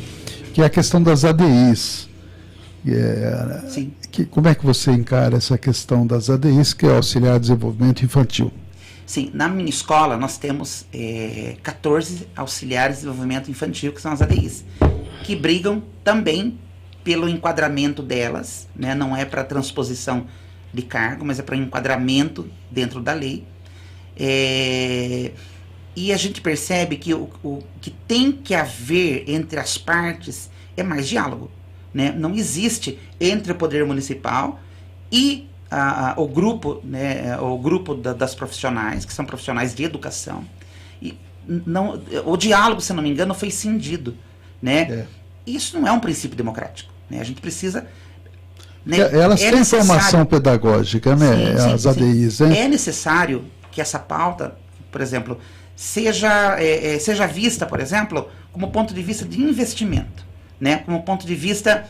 que é a questão das ADIs. Sim. Como é que você encara essa questão das ADIs, que é Auxiliar de Desenvolvimento Infantil? Sim, na minha escola nós temos 14 auxiliares de desenvolvimento infantil, que são as ADIs, que brigam também pelo enquadramento delas, né? Não é para transposição de cargo, mas é para enquadramento dentro da lei. E a gente percebe que o que tem que haver entre as partes é mais diálogo, né? Não existe entre o poder municipal e o grupo, né, das profissionais, que são profissionais de educação. E o diálogo, se não me engano, foi cindido, né? Isso não é um princípio democrático, né? A gente precisa... Né, elas têm formação pedagógica, né? Sim, as ADIs, né? É necessário que essa pauta, por exemplo, seja vista, por exemplo, como ponto de vista de investimento, né? Como ponto de vista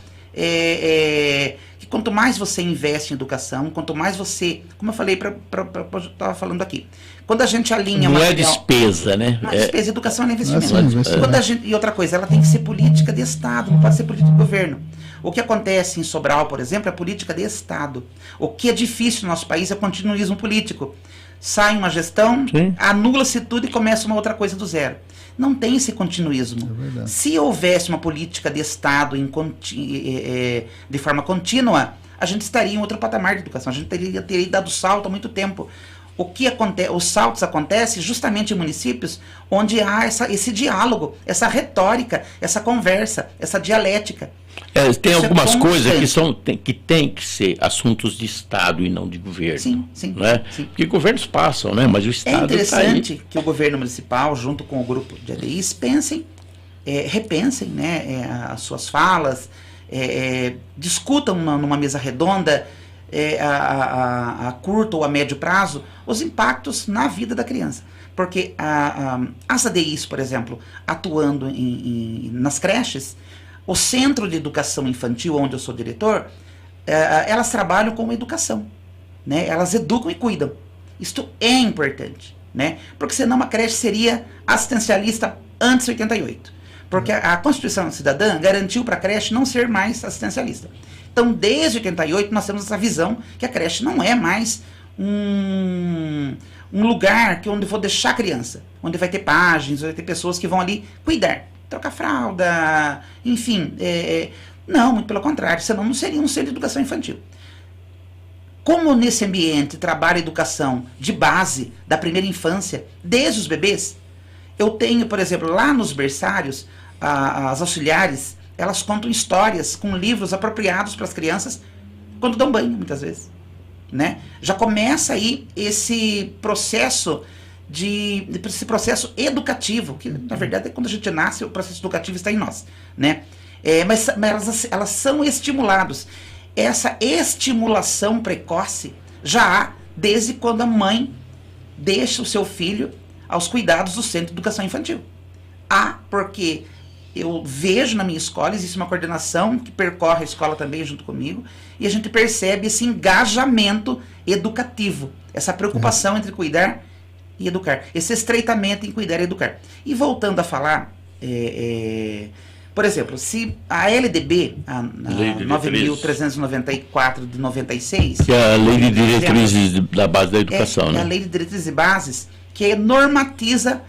que quanto mais você investe em educação, quanto mais você, como eu falei, eu estava falando aqui, quando a gente alinha... Não é despesa, né? Despesa, educação é investimento. E outra coisa, ela tem que ser política de Estado, não pode ser política de governo. O que acontece em Sobral, por exemplo, é política de Estado. O que é difícil no nosso país é o continuismo político. Sai uma gestão, anula-se tudo e começa uma outra coisa do zero. Não tem esse continuismo. Se houvesse uma política de Estado de forma contínua, a gente estaria em outro patamar de educação. A gente teria dado salto há muito tempo. Os saltos acontecem justamente em municípios onde há esse diálogo, essa retórica, essa conversa, essa dialética. Tem algumas coisas que tem que ser assuntos de Estado e não de governo. Sim. Não é? Sim. Porque governos passam, né? Mas o Estado é interessante que o governo municipal, junto com o grupo de ADIs, repensem, né, as suas falas, discutam numa mesa redonda, a curto ou a médio prazo, os impactos na vida da criança. Porque as ADIs, por exemplo, atuando nas creches, o Centro de Educação Infantil, onde eu sou diretor, elas trabalham com educação, né? Elas educam e cuidam. Isto é importante, né? Porque senão uma creche seria assistencialista antes de 88. Porque a Constituição Cidadã garantiu para a creche não ser mais assistencialista. Então, desde 88, nós temos essa visão que a creche não é mais um lugar onde vou deixar a criança, onde vai ter páginas, onde vai ter pessoas que vão ali cuidar, trocar fralda, enfim. Não, muito pelo contrário, senão não seria um centro de educação infantil. Como nesse ambiente trabalha a educação de base, da primeira infância, desde os bebês, eu tenho, por exemplo, lá nos berçários, as auxiliares, elas contam histórias com livros apropriados para as crianças quando dão banho, muitas vezes, né? Já começa aí esse processo educativo, que na verdade é quando a gente nasce, o processo educativo está em nós, né? Mas elas são estimulados. Essa estimulação precoce já há desde quando a mãe deixa o seu filho aos cuidados do Centro de Educação Infantil. Porque eu vejo na minha escola, existe uma coordenação que percorre a escola também junto comigo, e a gente percebe esse engajamento educativo, essa preocupação entre cuidar e educar, esse estreitamento em cuidar e educar. E voltando a falar Por exemplo, se a LDB, a 9.394 de 96... Que é a Lei de Diretrizes da Base da Educação, né? É a Lei de Diretrizes e Bases, que normatiza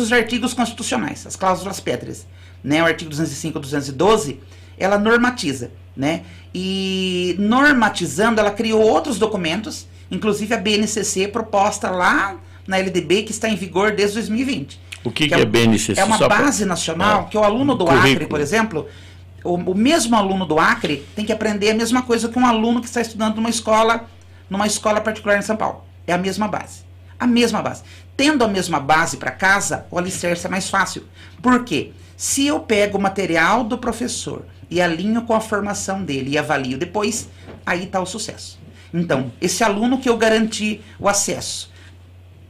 os artigos constitucionais, as cláusulas pétreas. Né? O artigo 205 e 212, ela normatiza. Né? E normatizando, ela criou outros documentos, inclusive a BNCC, proposta lá na LDB, que está em vigor desde 2020. O que é BNCC? É uma base nacional que o aluno do Acre, por exemplo, o mesmo aluno do Acre tem que aprender a mesma coisa que um aluno que está estudando numa escola particular em São Paulo. É a mesma base. A mesma base. Tendo a mesma base para casa, o alicerce é mais fácil. Por quê? Se eu pego o material do professor e alinho com a formação dele e avalio depois, aí está o sucesso. Então, esse aluno que eu garanti o acesso,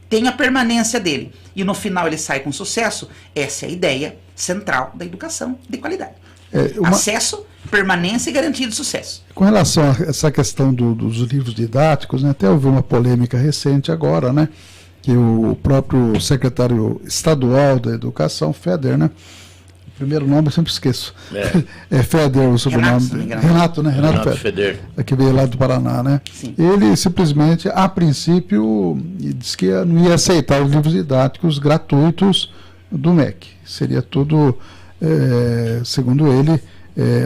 tem a permanência dele, e no final ele sai com sucesso, essa é a ideia central da educação de qualidade. Acesso, permanência e garantia de sucesso. Com relação a essa questão dos livros didáticos, né, até houve uma polêmica recente agora, né, que o próprio secretário estadual da Educação, Feder, né, o primeiro nome eu sempre esqueço, é Feder o sobrenome, Renato, né, Renato Feder, que veio lá do Paraná, né. Sim. Ele simplesmente, a princípio, disse que não ia aceitar os livros didáticos gratuitos do MEC, seria tudo, segundo ele,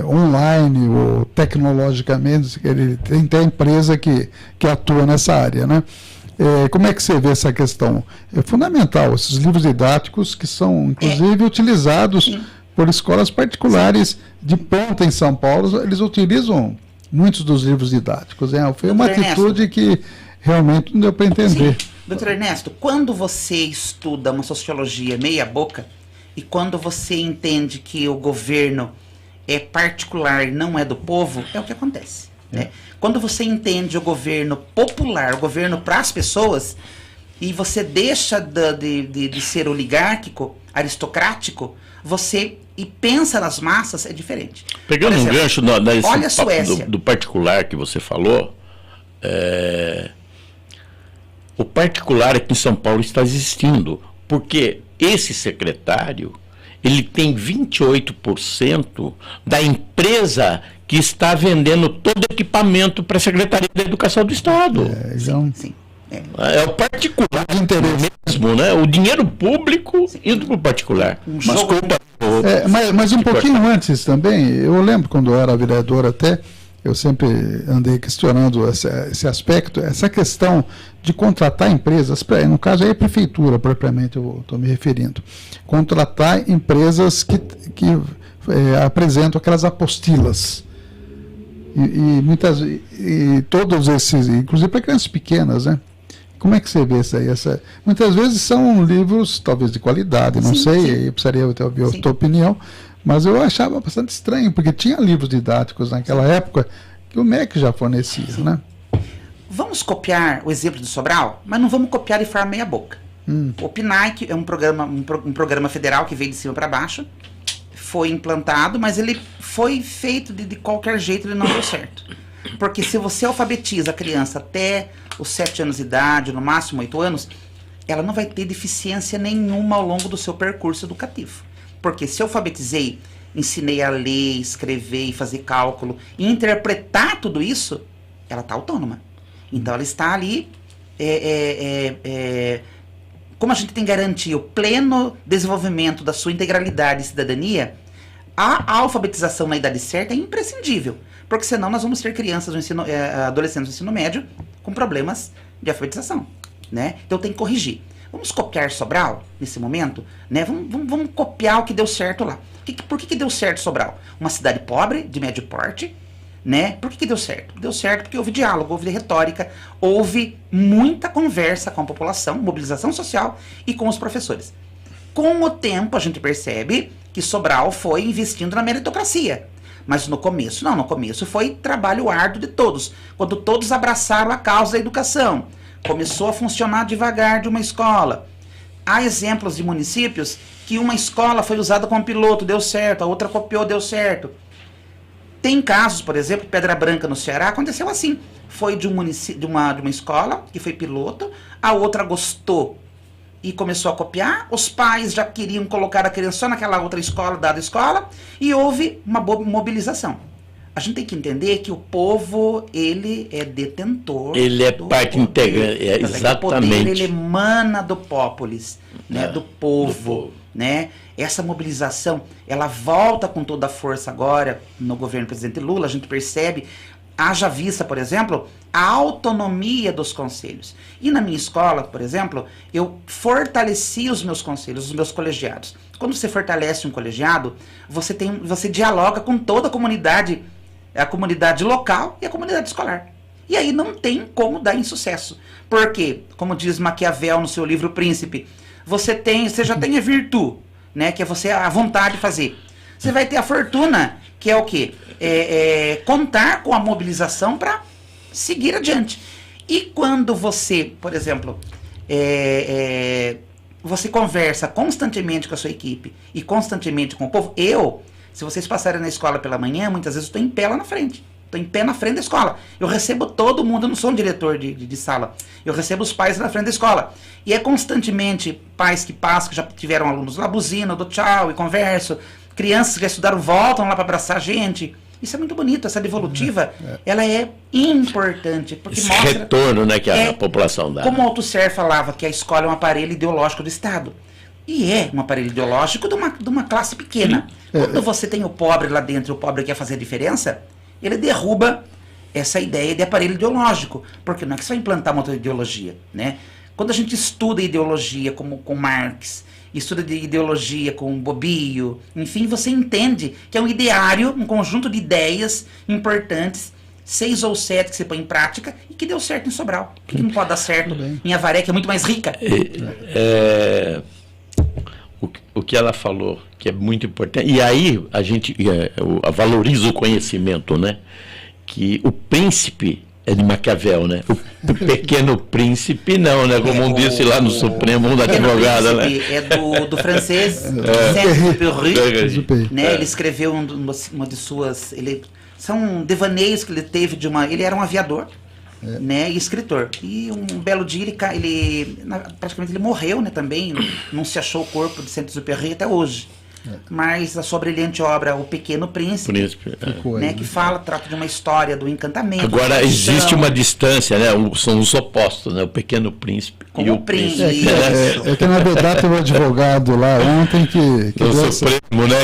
online ou tecnologicamente. Ele tem até empresa que atua nessa área, né. Como é que você vê essa questão? É fundamental, esses livros didáticos que são, inclusive, utilizados por escolas particulares de ponta em São Paulo, eles utilizam muitos dos livros didáticos. Foi uma atitude que realmente não deu para entender. Sim. Doutor Ernesto, quando você estuda uma sociologia meia boca e quando você entende que o governo é particular e não é do povo, é o que acontece. Né? Quando você entende o governo popular, o governo para as pessoas, e você deixa de ser oligárquico, aristocrático, e pensa nas massas, é diferente. Pegando um gancho olha a Suécia. Do particular que você falou, o particular aqui em São Paulo está existindo, porque esse secretário, ele tem 28% da empresa que está vendendo todo equipamento para a Secretaria da Educação do Estado. Sim. É o particular de interesse mesmo, né? O dinheiro público indo para o particular. Mas um pouquinho antes também, eu lembro quando eu era vereador até, eu sempre andei questionando esse aspecto, essa questão de contratar empresas, no caso aí a prefeitura propriamente eu estou me referindo, contratar empresas que apresentam aquelas apostilas. E todos esses, inclusive para crianças pequenas, né? Como é que você vê isso aí? Muitas vezes são livros, talvez de qualidade, não sei, eu precisaria ouvir a tua opinião, mas eu achava bastante estranho, porque tinha livros didáticos naquela época que o MEC já fornecia, né? Vamos copiar o exemplo do Sobral, mas não vamos copiar de forma meia boca. O PNAE é um programa federal que veio de cima para baixo, foi implantado, mas ele foi feito de qualquer jeito, ele não deu certo. Porque se você alfabetiza a criança até os 7 anos de idade, no máximo 8 anos, ela não vai ter deficiência nenhuma ao longo do seu percurso educativo. Porque se eu alfabetizei, ensinei a ler, escrever, fazer cálculo, e interpretar tudo isso, ela está autônoma. Então ela está ali, como a gente tem garantia o pleno desenvolvimento da sua integralidade e cidadania, a alfabetização na idade certa é imprescindível. Porque senão nós vamos ter crianças, adolescentes do ensino médio com problemas de alfabetização, né? Então tem que corrigir. Vamos copiar Sobral nesse momento, né? Vamos copiar o que deu certo lá. Por que deu certo Sobral? Uma cidade pobre, de médio porte, né? Por que deu certo? Deu certo porque houve diálogo, houve retórica, houve muita conversa com a população, mobilização social e com os professores. Com o tempo a gente percebe que Sobral foi investindo na meritocracia. Mas no começo, não, no começo foi trabalho árduo de todos. Quando todos abraçaram a causa da educação, começou a funcionar devagar de uma escola. Há exemplos de municípios que uma escola foi usada como piloto, deu certo, a outra copiou, deu certo. Tem casos, por exemplo, Pedra Branca no Ceará, aconteceu assim. Foi de uma escola que foi piloto, a outra gostou e começou a copiar, os pais já queriam colocar a criança só naquela outra escola, dada escola, e houve uma mobilização. A gente tem que entender que o povo, ele é detentor. Ele é parte integrante, exatamente. O poder, ele emana do populis, né, do povo, né? Essa mobilização, ela volta com toda a força agora no governo do presidente Lula, a gente percebe, haja vista, por exemplo, a autonomia dos conselhos. E na minha escola, por exemplo, eu fortaleci os meus conselhos, os meus colegiados. Quando você fortalece um colegiado, você dialoga com toda a comunidade local e a comunidade escolar. E aí não tem como dar insucesso. Porque, como diz Maquiavel no seu livro Príncipe, você já tem a virtude, né, que é você a vontade de fazer. Você vai ter a fortuna, que é o quê? Contar com a mobilização para seguir adiante. E quando você, por exemplo, você conversa constantemente com a sua equipe e constantemente com o povo, se vocês passarem na escola pela manhã, muitas vezes eu estou em pé lá na frente. Estou em pé na frente da escola. Eu recebo todo mundo, eu não sou um diretor de sala. Eu recebo os pais na frente da escola. E é constantemente pais que passam, que já tiveram alunos lá, buzina, eu dou tchau e converso. Crianças que já estudaram voltam lá para abraçar a gente. Isso é muito bonito, essa devolutiva, ela é importante. Porque esse mostra retorno, né, que a população dá. Como o Althusser falava, que a escola é um aparelho ideológico do Estado. E é um aparelho ideológico de uma classe pequena. Quando você tem o pobre lá dentro, o pobre quer fazer a diferença, ele derruba essa ideia de aparelho ideológico. Porque não é que você vai implantar uma outra ideologia, né? Quando a gente estuda ideologia como com Marx, estuda de ideologia com Bobbio, enfim, você entende que é um ideário, um conjunto de ideias importantes, 6 ou 7 que você põe em prática e que deu certo em Sobral. Por que não pode dar certo em Avaré, que é muito mais rica? O que ela falou, que é muito importante, e aí a gente valoriza o conhecimento, né? Que o príncipe é de Maquiavel, né? O Pequeno Príncipe não, né? Como disse lá no Supremo, um da advogada, né? É do francês Saint-Exupéry, né? Ele escreveu uma de suas... São devaneios que ele teve ele era um aviador, né, e escritor. E um belo dia praticamente ele morreu, né, também. Não se achou o corpo de Saint-Exupéry até hoje. Mas a sua brilhante obra, O Pequeno Príncipe, né, que trata de uma história do encantamento. Agora existe uma distância, né? São os opostos, né? O Pequeno Príncipe e o Príncipe. Que na verdade teve um advogado lá ontem que o Supremo, né?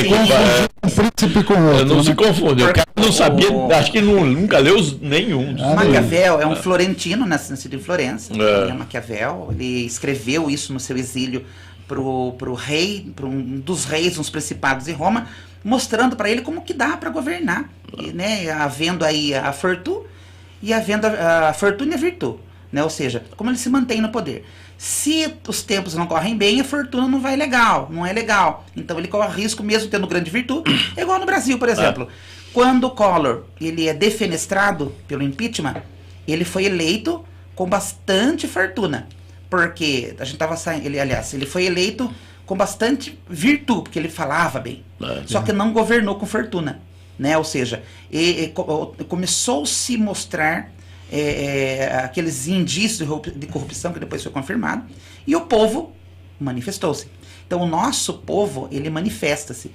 Um príncipe com outro. Não se confunde. O cara não sabia, acho que nunca leu nenhum. Maquiavel é um florentino, nascido em Florença. Maquiavel, ele escreveu isso no seu exílio pro rei, para um dos reis, uns principados em Roma, mostrando para ele como que dá para governar, né? Havendo aí a fortuna e havendo a fortuna e a virtude, né? Ou seja, como ele se mantém no poder. Se os tempos não correm bem, a fortuna não é legal. Então ele corre risco mesmo tendo grande virtude, é igual no Brasil, por exemplo. Quando o Collor ele é defenestrado pelo impeachment, ele foi eleito com bastante fortuna. Porque a gente estava saindo, ele foi eleito com bastante virtude, porque ele falava bem. Só que não governou com fortuna, né? Ou seja, começou a se mostrar aqueles indícios de corrupção que depois foi confirmado, e o povo manifestou-se. Então o nosso povo, ele manifesta-se.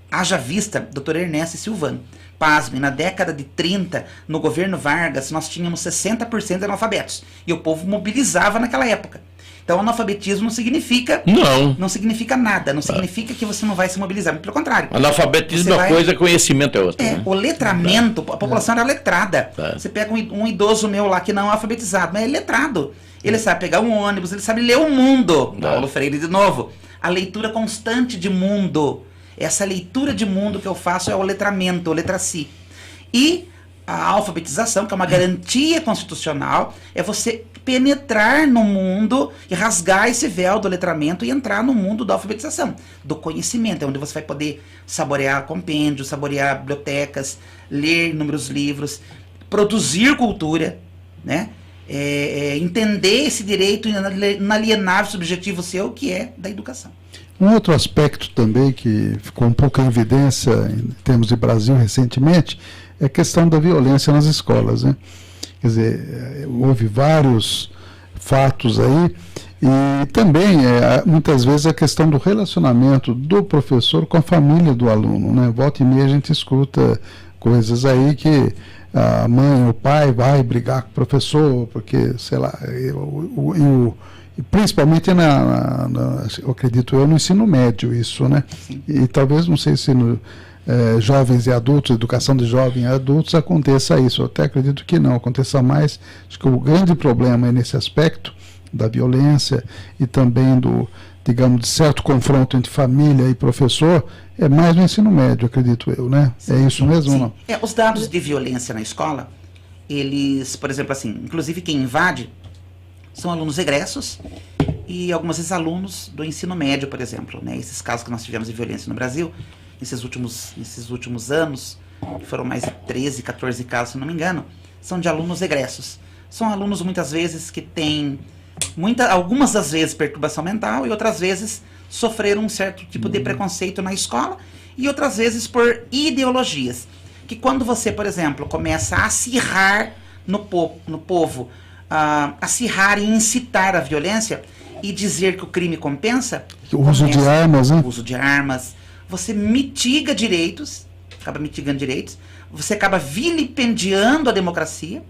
Haja vista, Dr. Ernesto Silvano. Pasme, na década de 30, no governo Vargas, nós tínhamos 60% de analfabetos. E o povo mobilizava naquela época. Então, analfabetismo não significa... Não significa nada. Não significa que você não vai se mobilizar. Pelo contrário. Analfabetismo é uma coisa, conhecimento é outra. Né? O letramento, a população era letrada. Você pega um idoso meu lá que não é alfabetizado, mas é letrado. Ele sabe pegar um ônibus, ele sabe ler o mundo. Paulo Freire de novo. A leitura constante de mundo. Essa leitura de mundo que eu faço é o letramento, o letraci. E a alfabetização, que é uma garantia constitucional, é você penetrar no mundo e rasgar esse véu do letramento e entrar no mundo da alfabetização, do conhecimento, é onde você vai poder saborear compêndios, saborear bibliotecas, ler inúmeros livros, produzir cultura, né? Entender esse direito inalienável, subjetivo seu, que é da educação. Um outro aspecto também que ficou um pouco em evidência em termos de Brasil recentemente é a questão da violência nas escolas, né? Quer dizer, houve vários fatos aí E também, muitas vezes, a questão do relacionamento do professor com a família do aluno, né? Volta e meia a gente escuta coisas aí que a mãe ou o pai vai brigar com o professor, porque, sei lá, principalmente eu acredito no ensino médio isso, né? Sim. E talvez, não sei se no jovens e adultos, educação de jovens e adultos, aconteça isso. Eu até acredito que não, aconteça mais. Acho que o grande problema é nesse aspecto da violência e também do, digamos, de certo confronto entre família e professor, é mais no ensino médio, acredito eu, né? Sim, é isso mesmo? sim. Não? Os dados de violência na escola, eles, por exemplo, assim, inclusive quem invade são alunos egressos e algumas vezes alunos do ensino médio, por exemplo, né? Esses casos que nós tivemos de violência no Brasil, nesses últimos anos, foram mais de 13, 14 casos, se não me engano, são de alunos egressos. São alunos muitas vezes que têm algumas das vezes perturbação mental e outras vezes sofreram um certo tipo de preconceito na escola e outras vezes por ideologias. Que quando você, por exemplo, começa a acirrar no povo, acirrar e incitar a violência e dizer que o crime compensa... O uso de armas, né? O uso de armas. Você mitiga direitos, acaba mitigando direitos, você acaba vilipendiando a democracia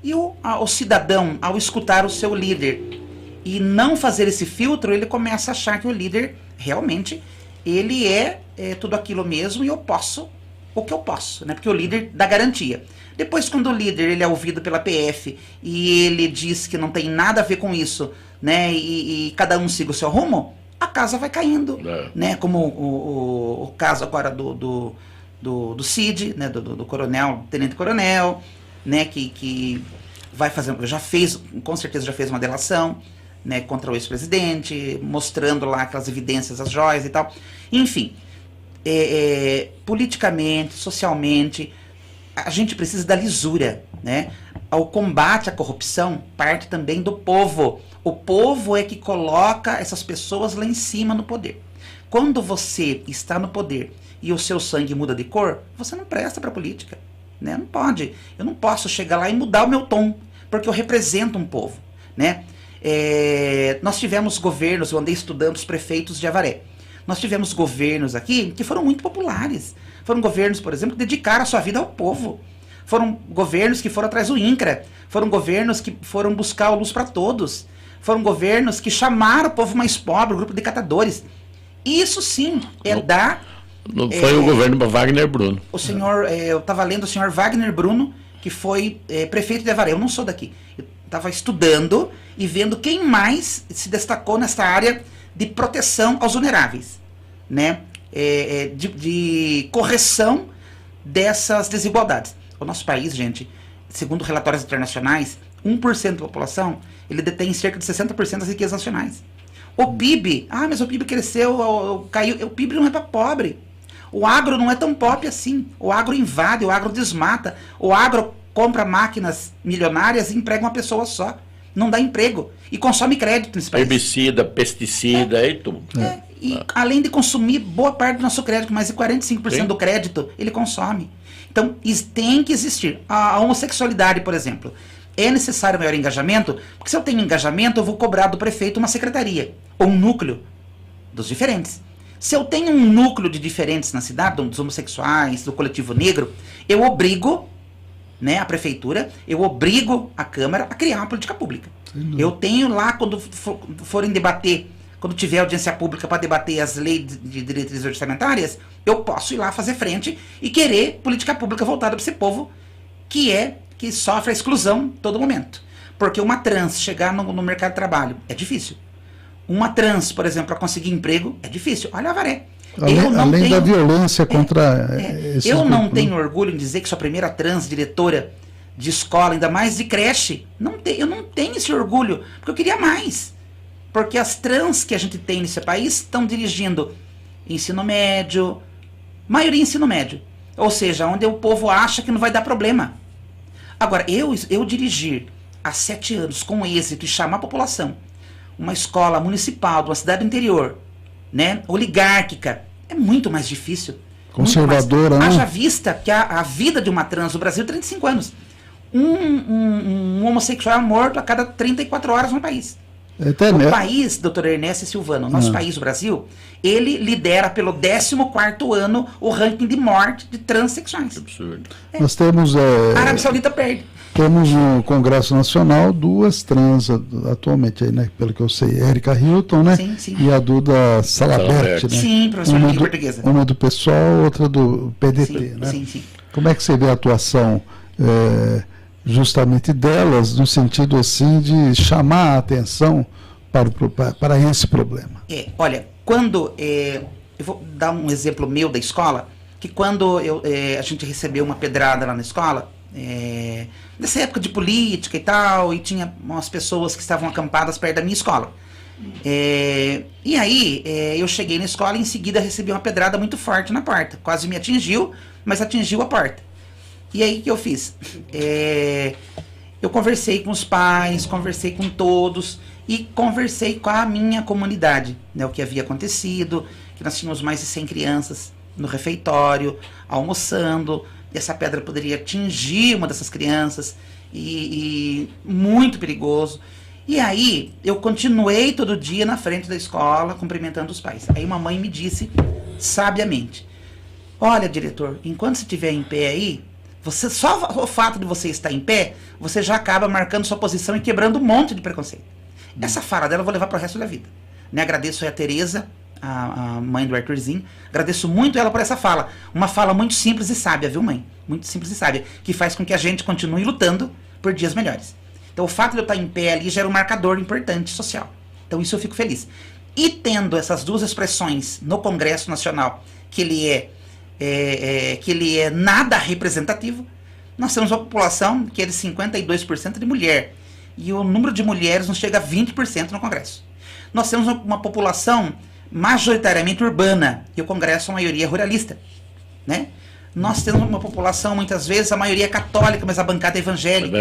e o cidadão, ao escutar o seu líder e não fazer esse filtro, ele começa a achar que o líder realmente ele é tudo aquilo mesmo e eu posso o que eu posso, né? Porque o líder dá garantia. Depois, quando o líder ele é ouvido pela PF e ele diz que não tem nada a ver com isso, né? E cada um siga o seu rumo, a casa vai caindo, né? Como o caso agora do Cid, né? Do coronel, tenente-coronel, né? Que vai fazer, com certeza já fez uma delação, né? Contra o ex-presidente, mostrando lá aquelas evidências, as joias e tal. Enfim, politicamente, socialmente, a gente precisa da lisura, né? O combate à corrupção parte também do povo. O povo é que coloca essas pessoas lá em cima no poder. Quando você está no poder e o seu sangue muda de cor, você não presta para a política, né? Não pode. Eu não posso chegar lá e mudar o meu tom, porque eu represento um povo, né? Nós tivemos governos, eu andei estudando os prefeitos de Avaré. Nós tivemos governos aqui que foram muito populares. Foram governos, por exemplo, que dedicaram a sua vida ao povo. Foram governos que foram atrás do INCRA. Foram governos que foram buscar a luz para todos. Foram governos que chamaram o povo mais pobre, o grupo de catadores. Isso sim foi o governo do Wagner Bruno. Eu estava lendo o senhor Wagner Bruno, que foi prefeito de Avaré. Eu não sou daqui. Eu estava estudando e vendo quem mais se destacou nessa área de proteção aos vulneráveis, né? De correção dessas desigualdades. O nosso país, gente, segundo relatórios internacionais, 1% da população, ele detém cerca de 60% das riquezas nacionais. O PIB, mas o PIB cresceu, caiu, o PIB não é para pobre. O agro não é tão pop assim. O agro invade, o agro desmata, o agro compra máquinas milionárias e emprega uma pessoa só. Não dá emprego. E consome crédito nesse país. Herbicida, pesticida e tudo. Além de consumir boa parte do nosso crédito, mais de 45% do crédito ele consome. Então, tem que existir. A homossexualidade, por exemplo, é necessário maior engajamento, porque se eu tenho engajamento, eu vou cobrar do prefeito uma secretaria, ou um núcleo dos diferentes. Se eu tenho um núcleo de diferentes na cidade, dos homossexuais, do coletivo negro, eu obrigo, né, a prefeitura, eu obrigo a Câmara a criar uma política pública. Eu tenho lá, quando forem debater, quando tiver audiência pública para debater as leis de diretrizes orçamentárias, eu posso ir lá fazer frente e querer política pública voltada para esse povo que sofre a exclusão todo momento. Porque uma trans chegar no mercado de trabalho é difícil. Uma trans, por exemplo, para conseguir emprego é difícil. Olha a Avaré. Além da violência contra esses eu não tenho orgulho em dizer que sou a primeira trans diretora de escola, ainda mais de creche. Eu não tenho esse orgulho, porque eu queria mais. Porque as trans que a gente tem nesse país estão dirigindo ensino médio, maioria ensino médio. Ou seja, onde o povo acha que não vai dar problema. Agora, eu dirigir há 7 anos com êxito e chamar a população, uma escola municipal de uma cidade do interior, né, oligárquica, é muito mais difícil. Conservadora, né? Haja vista que a vida de uma trans no Brasil é 35 anos. Um homossexual é morto a cada 34 horas no país. O país, doutor Ernesto Silvano, nosso país, o Brasil, ele lidera pelo 14º ano o ranking de morte de transexuais. Absurdo. Nós temos... A Arábia Saudita perde. Temos no Congresso Nacional 2 trans atualmente, aí, né? Pelo que eu sei, Érica Hilton, né? Sim, sim. E a Duda Salabert, né? Sim, professora de portuguesa. Uma do PSOL, outra do PDT, sim, né? Sim, sim. Como é que você vê a atuação justamente delas, no sentido assim de chamar a atenção para esse problema? Olha, quando eu vou dar um exemplo meu da escola, que quando a gente recebeu uma pedrada lá na escola, nessa época de política e tal, e tinha umas pessoas que estavam acampadas perto da minha escola. E aí eu cheguei na escola e em seguida recebi uma pedrada muito forte na porta, quase me atingiu, mas atingiu a porta. E aí o que eu fiz? Eu conversei com os pais, conversei com todos e conversei com a minha comunidade, né, o que havia acontecido, que nós tínhamos mais de 100 crianças no refeitório, almoçando, e essa pedra poderia atingir uma dessas crianças, e muito perigoso. E aí eu continuei todo dia na frente da escola, cumprimentando os pais. Aí uma mãe me disse, sabiamente, olha, diretor, enquanto você estiver em pé aí, só o fato de você estar em pé, você já acaba marcando sua posição e quebrando um monte de preconceito. Essa fala dela eu vou levar para o resto da vida. Né? Agradeço a Tereza, a mãe do Arthurzinho, agradeço muito ela por essa fala. Uma fala muito simples e sábia, viu, mãe? Muito simples e sábia, que faz com que a gente continue lutando por dias melhores. Então o fato de eu estar em pé ali gera um marcador importante social. Então isso eu fico feliz. E tendo essas duas expressões no Congresso Nacional, que ele é nada representativo, nós temos uma população que é de 52% de mulher. E o número de mulheres não chega a 20% no Congresso. Nós temos uma população majoritariamente urbana, e o Congresso, a maioria é ruralista, né? Nós temos uma população, muitas vezes, a maioria é católica, mas a bancada é evangélica.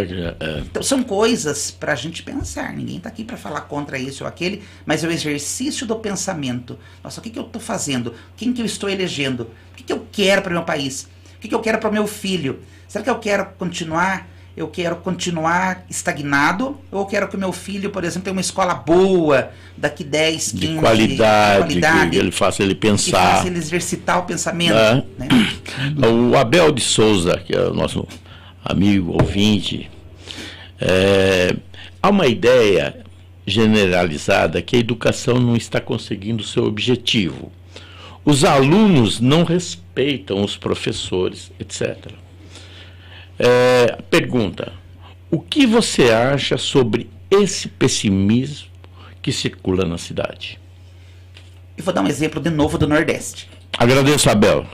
Então, são coisas para a gente pensar. Ninguém está aqui para falar contra esse ou aquele, mas é o exercício do pensamento. Nossa, o que eu estou fazendo? Quem que eu estou elegendo? O que eu quero para o meu país? O que eu quero para o meu filho? Será que eu quero continuar? Eu quero continuar estagnado, ou eu quero que o meu filho, por exemplo, tenha uma escola boa, daqui 10, 15... De qualidade, que ele faça ele pensar. Que faça ele exercitar o pensamento. Né? O Abel de Souza, que é o nosso amigo, ouvinte, há uma ideia generalizada que a educação não está conseguindo o seu objetivo. Os alunos não respeitam os professores, etc. Pergunta: o que você acha sobre esse pessimismo que circula na cidade? Eu vou dar um exemplo de novo do Nordeste. Agradeço, Abel.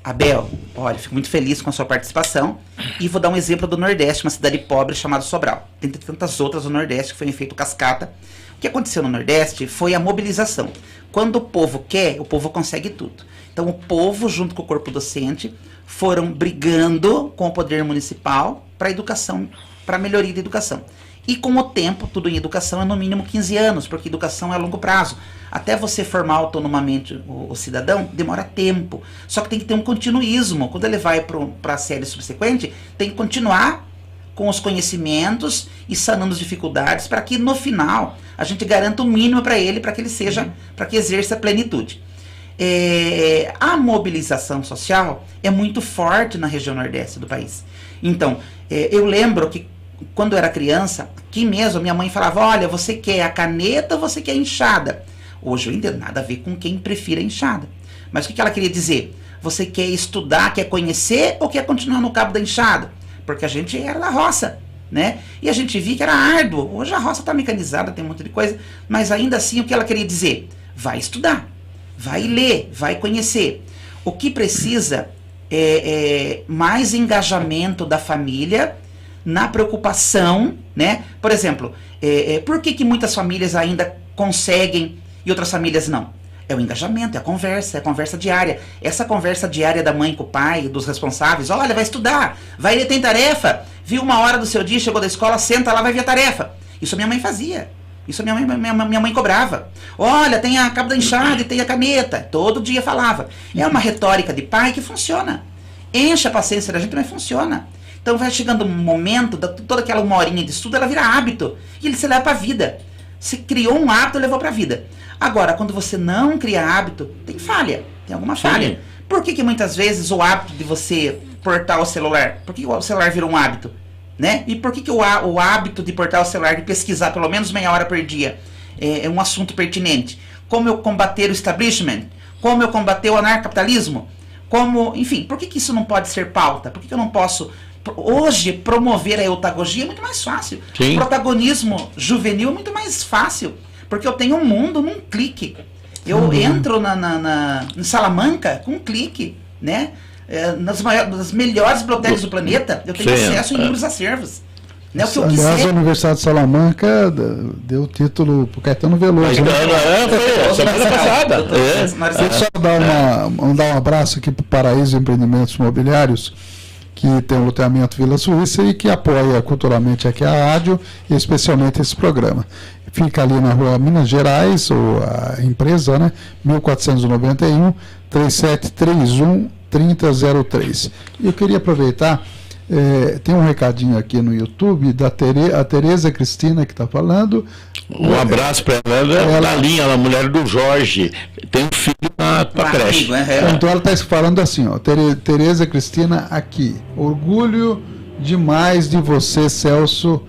Abel, olha, fico muito feliz com a sua participação. E vou dar um exemplo do Nordeste, uma cidade pobre chamada Sobral. Tem tantas outras no Nordeste que foi em efeito cascata. O que aconteceu no Nordeste foi a mobilização. Quando o povo quer, o povo consegue tudo. Então o povo, junto com o corpo docente, foram brigando com o poder municipal para a educação, para a melhoria da educação. E com o tempo, tudo em educação é no mínimo 15 anos, porque educação é a longo prazo. Até você formar autonomamente o cidadão, demora tempo. Só que tem que ter um continuismo. Quando ele vai para a série subsequente, tem que continuar com os conhecimentos e sanando as dificuldades para que no final a gente garanta o mínimo para ele, para que ele seja, para que exerça a plenitude. A mobilização social é muito forte na região nordeste do país. Então, eu lembro que quando eu era criança, aqui mesmo, minha mãe falava, olha, você quer a caneta ou você quer a enxada? Hoje eu entendo, nada a ver com quem prefira a enxada. Mas o que ela queria dizer? Você quer estudar, quer conhecer ou quer continuar no cabo da enxada? Porque a gente era da roça, né? E a gente via que era árduo. Hoje a roça está mecanizada, tem um monte de coisa. Mas ainda assim, o que ela queria dizer? Vai estudar, vai ler, vai conhecer. O que precisa é mais engajamento da família na preocupação, né? Por exemplo, por que muitas famílias ainda conseguem e outras famílias não? É o engajamento, é a conversa diária. Essa conversa diária da mãe com o pai, dos responsáveis, olha, vai estudar, vai ler, tem tarefa, viu uma hora do seu dia, chegou da escola, senta lá, vai ver a tarefa. Isso minha mãe fazia. Isso minha mãe cobrava. Olha, tem a cabo da enxada e tem a caneta. Todo dia falava. É uma retórica de pai que funciona. Enche a paciência da gente, mas funciona. Então vai chegando um momento, toda aquela uma horinha de estudo, ela vira hábito. E ele se leva para a vida. Você criou um hábito e levou para a vida. Agora, quando você não cria hábito, tem falha, tem alguma falha. Por que muitas vezes o hábito de você portar o celular, por que o celular virou um hábito? Né? E por que o hábito de portar o celular, de pesquisar pelo menos meia hora por dia, é um assunto pertinente? Como eu combater o establishment? Como eu combater o anarcapitalismo? Enfim, por que isso não pode ser pauta? Por que eu não posso... Hoje, promover a eutagogia é muito mais fácil. Sim. O protagonismo juvenil é muito mais fácil. Porque eu tenho um mundo num clique. Eu entro em Salamanca com um clique, né? Nas melhores bibliotecas do planeta, eu tenho acesso a inúmeros acervos. Né? O que aliás, a Universidade de Salamanca deu o título para o Caetano Veloso. Foi semana passada. Deixa eu só mandar um abraço aqui para o Paraíso Empreendimentos Imobiliários, que tem o loteamento Vila Suíça e que apoia culturalmente aqui a rádio e especialmente esse programa. Fica ali na rua Minas Gerais, ou a empresa, né? 1491 3731 3003. E eu queria aproveitar, tem um recadinho aqui no YouTube da Tereza Cristina que está falando. Um abraço para ela, da linha, a mulher do Jorge, tem um filho na creche. Então ela está falando assim, ó, Tereza Cristina aqui, orgulho demais de você, Celso,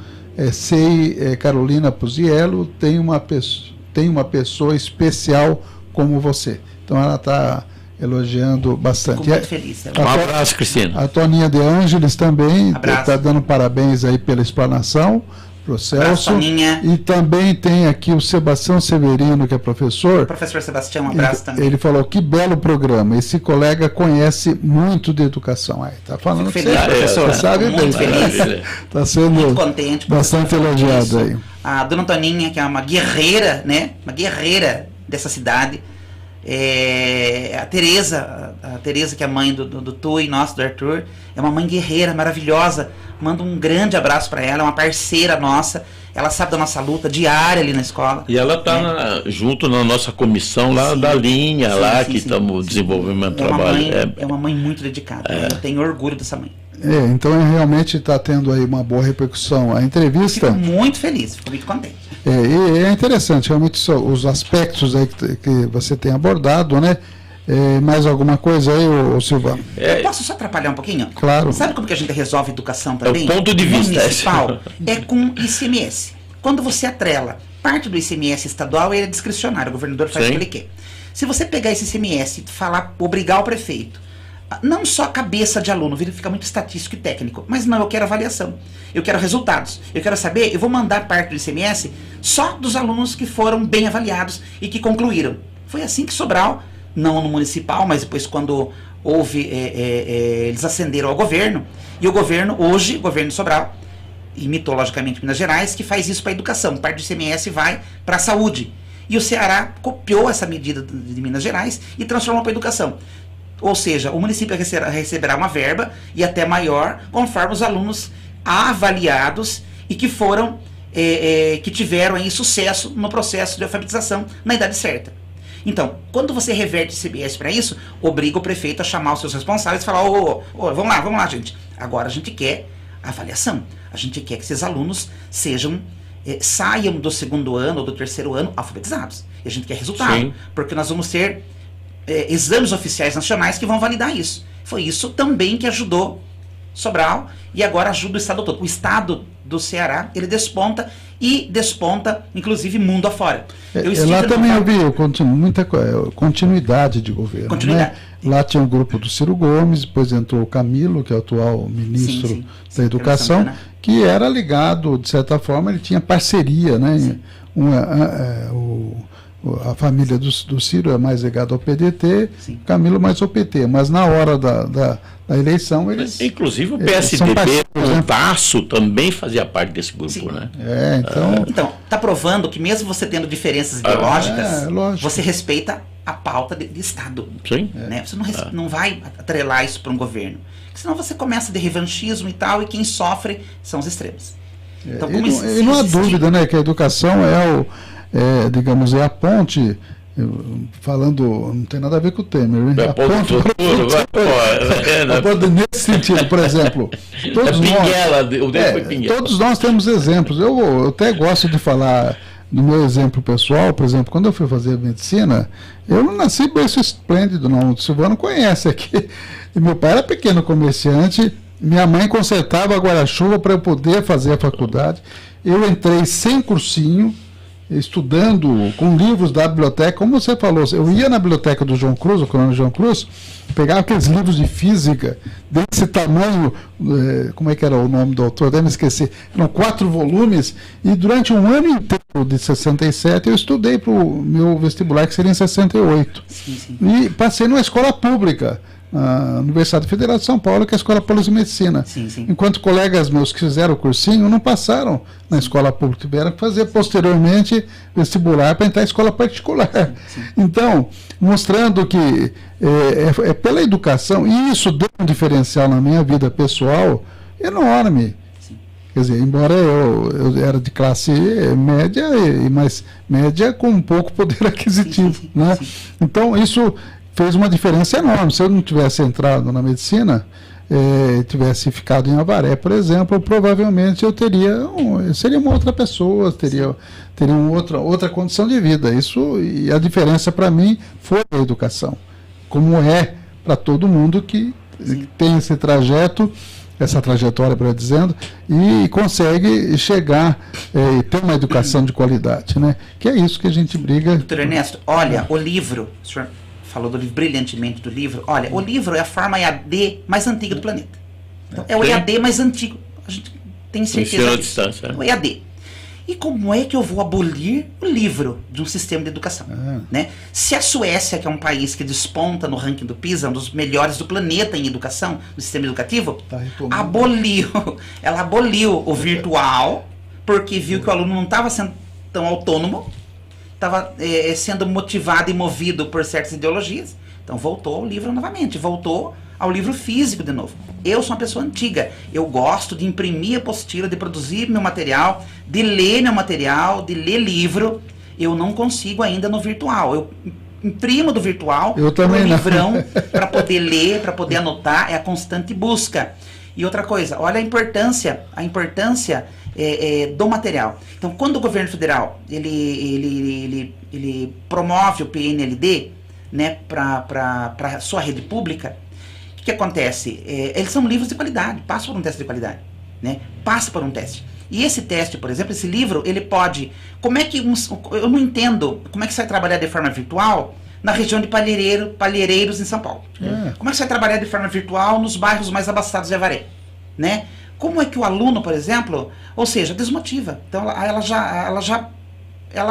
Carolina Puziello, tem uma pessoa especial como você. Então ela está elogiando bastante. Fico muito feliz. Um abraço, Cristina. A Toninha de Ângeles também está dando parabéns aí pela explanação pro Celso. E também tem aqui o Sebastião Severino, que é professor. Professor Sebastião, um abraço também. Ele falou, que belo programa, esse colega conhece muito de educação. Aí, tá falando feliz, professor. Você sabe muito feliz. Está sendo muito contente, bastante elogiado aí. A dona Toninha, que é uma guerreira, né? Uma guerreira dessa cidade. A Tereza, que é a mãe do Tui, nosso, do Arthur, é uma mãe guerreira, maravilhosa. Manda um grande abraço para ela, é uma parceira nossa. Ela sabe da nossa luta diária ali na escola. E ela está junto na nossa comissão lá da linha, que estamos desenvolvendo um trabalho. É uma mãe muito dedicada. Eu tenho orgulho dessa mãe. Então realmente está tendo aí uma boa repercussão a entrevista. Fico muito feliz, fico muito contente. E é interessante, realmente, os aspectos aí que você tem abordado, né? Mais alguma coisa aí, Silvano? Eu posso só atrapalhar um pouquinho? Claro. Sabe como que a gente resolve educação também? É o ponto de vista municipal. É com ICMS. Quando você atrela parte do ICMS estadual, ele é discricionário, o governador faz o que ele quer. Se você pegar esse ICMS e obrigar o prefeito, não só cabeça de aluno, fica muito estatístico e técnico, mas não, eu quero avaliação, eu quero resultados, eu quero saber, eu vou mandar parte do ICMS só dos alunos que foram bem avaliados e que concluíram. Foi assim que Sobral, não no municipal, mas depois quando houve, eles ascenderam ao governo, e o governo, hoje, o governo de Sobral, e mitologicamente Minas Gerais, que faz isso para a educação, parte do ICMS vai para a saúde, e o Ceará copiou essa medida de Minas Gerais e transformou para a educação. Ou seja, o município receberá uma verba e até maior, conforme os alunos avaliados e que foram, que tiveram aí sucesso no processo de alfabetização na idade certa. Então, quando você reverte o ICMS para isso, obriga o prefeito a chamar os seus responsáveis e falar, vamos lá, gente. Agora a gente quer avaliação. A gente quer que esses alunos saiam do segundo ano ou do terceiro ano alfabetizados. E a gente quer resultado. Sim. Porque nós vamos ter exames oficiais nacionais que vão validar isso. Foi isso também que ajudou Sobral e agora ajuda o estado todo. O estado do Ceará, ele desponta inclusive mundo afora. Lá também eu vi muita continuidade de governo. Né? Lá tinha um grupo do Ciro Gomes, depois entrou o Camilo, que é o atual ministro da Educação, que era ligado, de certa forma, ele tinha parceria, né? A família do Ciro é mais ligada ao PDT, Camilo mais ao PT, mas na hora da eleição eles... Inclusive o PSDB, o Tasso, também fazia parte desse grupo, né? Então, está provando que mesmo você tendo diferenças ideológicas, você respeita a pauta de Estado. Sim. Né? Você não vai atrelar isso para um governo. Senão você começa de revanchismo e tal, e quem sofre são os extremos. Então, e não há dúvida, né, que a educação digamos, é a ponte, falando, não tem nada a ver com o Temer, né? A ponte do futuro, nesse sentido, por exemplo, todos nós temos exemplos. Eu até gosto de falar do meu exemplo pessoal, por exemplo, quando eu fui fazer medicina, eu não nasci berço esplêndido, não. O Silvano conhece aqui. E meu pai era pequeno comerciante, minha mãe consertava guarda-chuva para eu poder fazer a faculdade. Eu entrei sem cursinho, estudando com livros da biblioteca, como você falou, eu ia na biblioteca do João Cruz, o Coronel João Cruz, pegava aqueles livros de física, desse tamanho, como é que era o nome do autor, até me esqueci, eram 4 volumes, e durante um ano inteiro de 67 eu estudei para o meu vestibular, que seria em 68. Sim. E passei numa escola pública, na Universidade Federal de São Paulo, que é a Escola Paulista de Medicina. Sim. Enquanto colegas meus que fizeram o cursinho não passaram na escola pública, tiveram que fazer posteriormente vestibular para entrar em escola particular. Sim. Então, mostrando que é pela educação, e isso deu um diferencial na minha vida pessoal enorme. Sim. Quer dizer, embora eu era de classe média, mas média com um pouco poder aquisitivo. Sim. Né? Sim. Então, isso fez uma diferença enorme. Se eu não tivesse entrado na medicina, tivesse ficado em Avaré, por exemplo, provavelmente eu seria uma outra pessoa, teria uma outra condição de vida. E a diferença para mim foi a educação, como é para todo mundo que tem esse trajeto, essa trajetória, para dizendo, e consegue chegar e ter uma educação de qualidade, né? Que é isso que a gente briga. Doutor Ernesto, olha, o livro, o senhor falou do livro, brilhantemente do livro. Olha, o livro é a forma EAD mais antiga do planeta. Então, é o EAD mais antigo. A gente tem certeza disso. O EAD. E como é que eu vou abolir o livro de um sistema de educação? Né? Se a Suécia, que é um país que desponta no ranking do PISA, um dos melhores do planeta em educação, no sistema educativo, ela aboliu o virtual, porque viu que o aluno não estava sendo tão autônomo, estava sendo motivado e movido por certas ideologias. Então voltou ao livro novamente, voltou ao livro físico de novo. Eu sou uma pessoa antiga, eu gosto de imprimir apostila, de produzir meu material, de ler meu material, de ler livro. Eu não consigo ainda no virtual. Eu imprimo do virtual, um livrão para poder ler, para poder anotar, é a constante busca. E outra coisa, olha a importância do material. Então, quando o governo federal ele promove o PNLD, né, para a sua rede pública, o que acontece? Eles são livros de qualidade, passam por um teste de qualidade, né? Passa por um teste. E esse teste, por exemplo, esse livro, ele pode... eu não entendo como é que você vai trabalhar de forma virtual na região de Palheireiros, em São Paulo. Como é que você vai trabalhar de forma virtual nos bairros mais abastados de Avaré, né? Como é que o aluno, por exemplo, ou seja, desmotiva. Então ela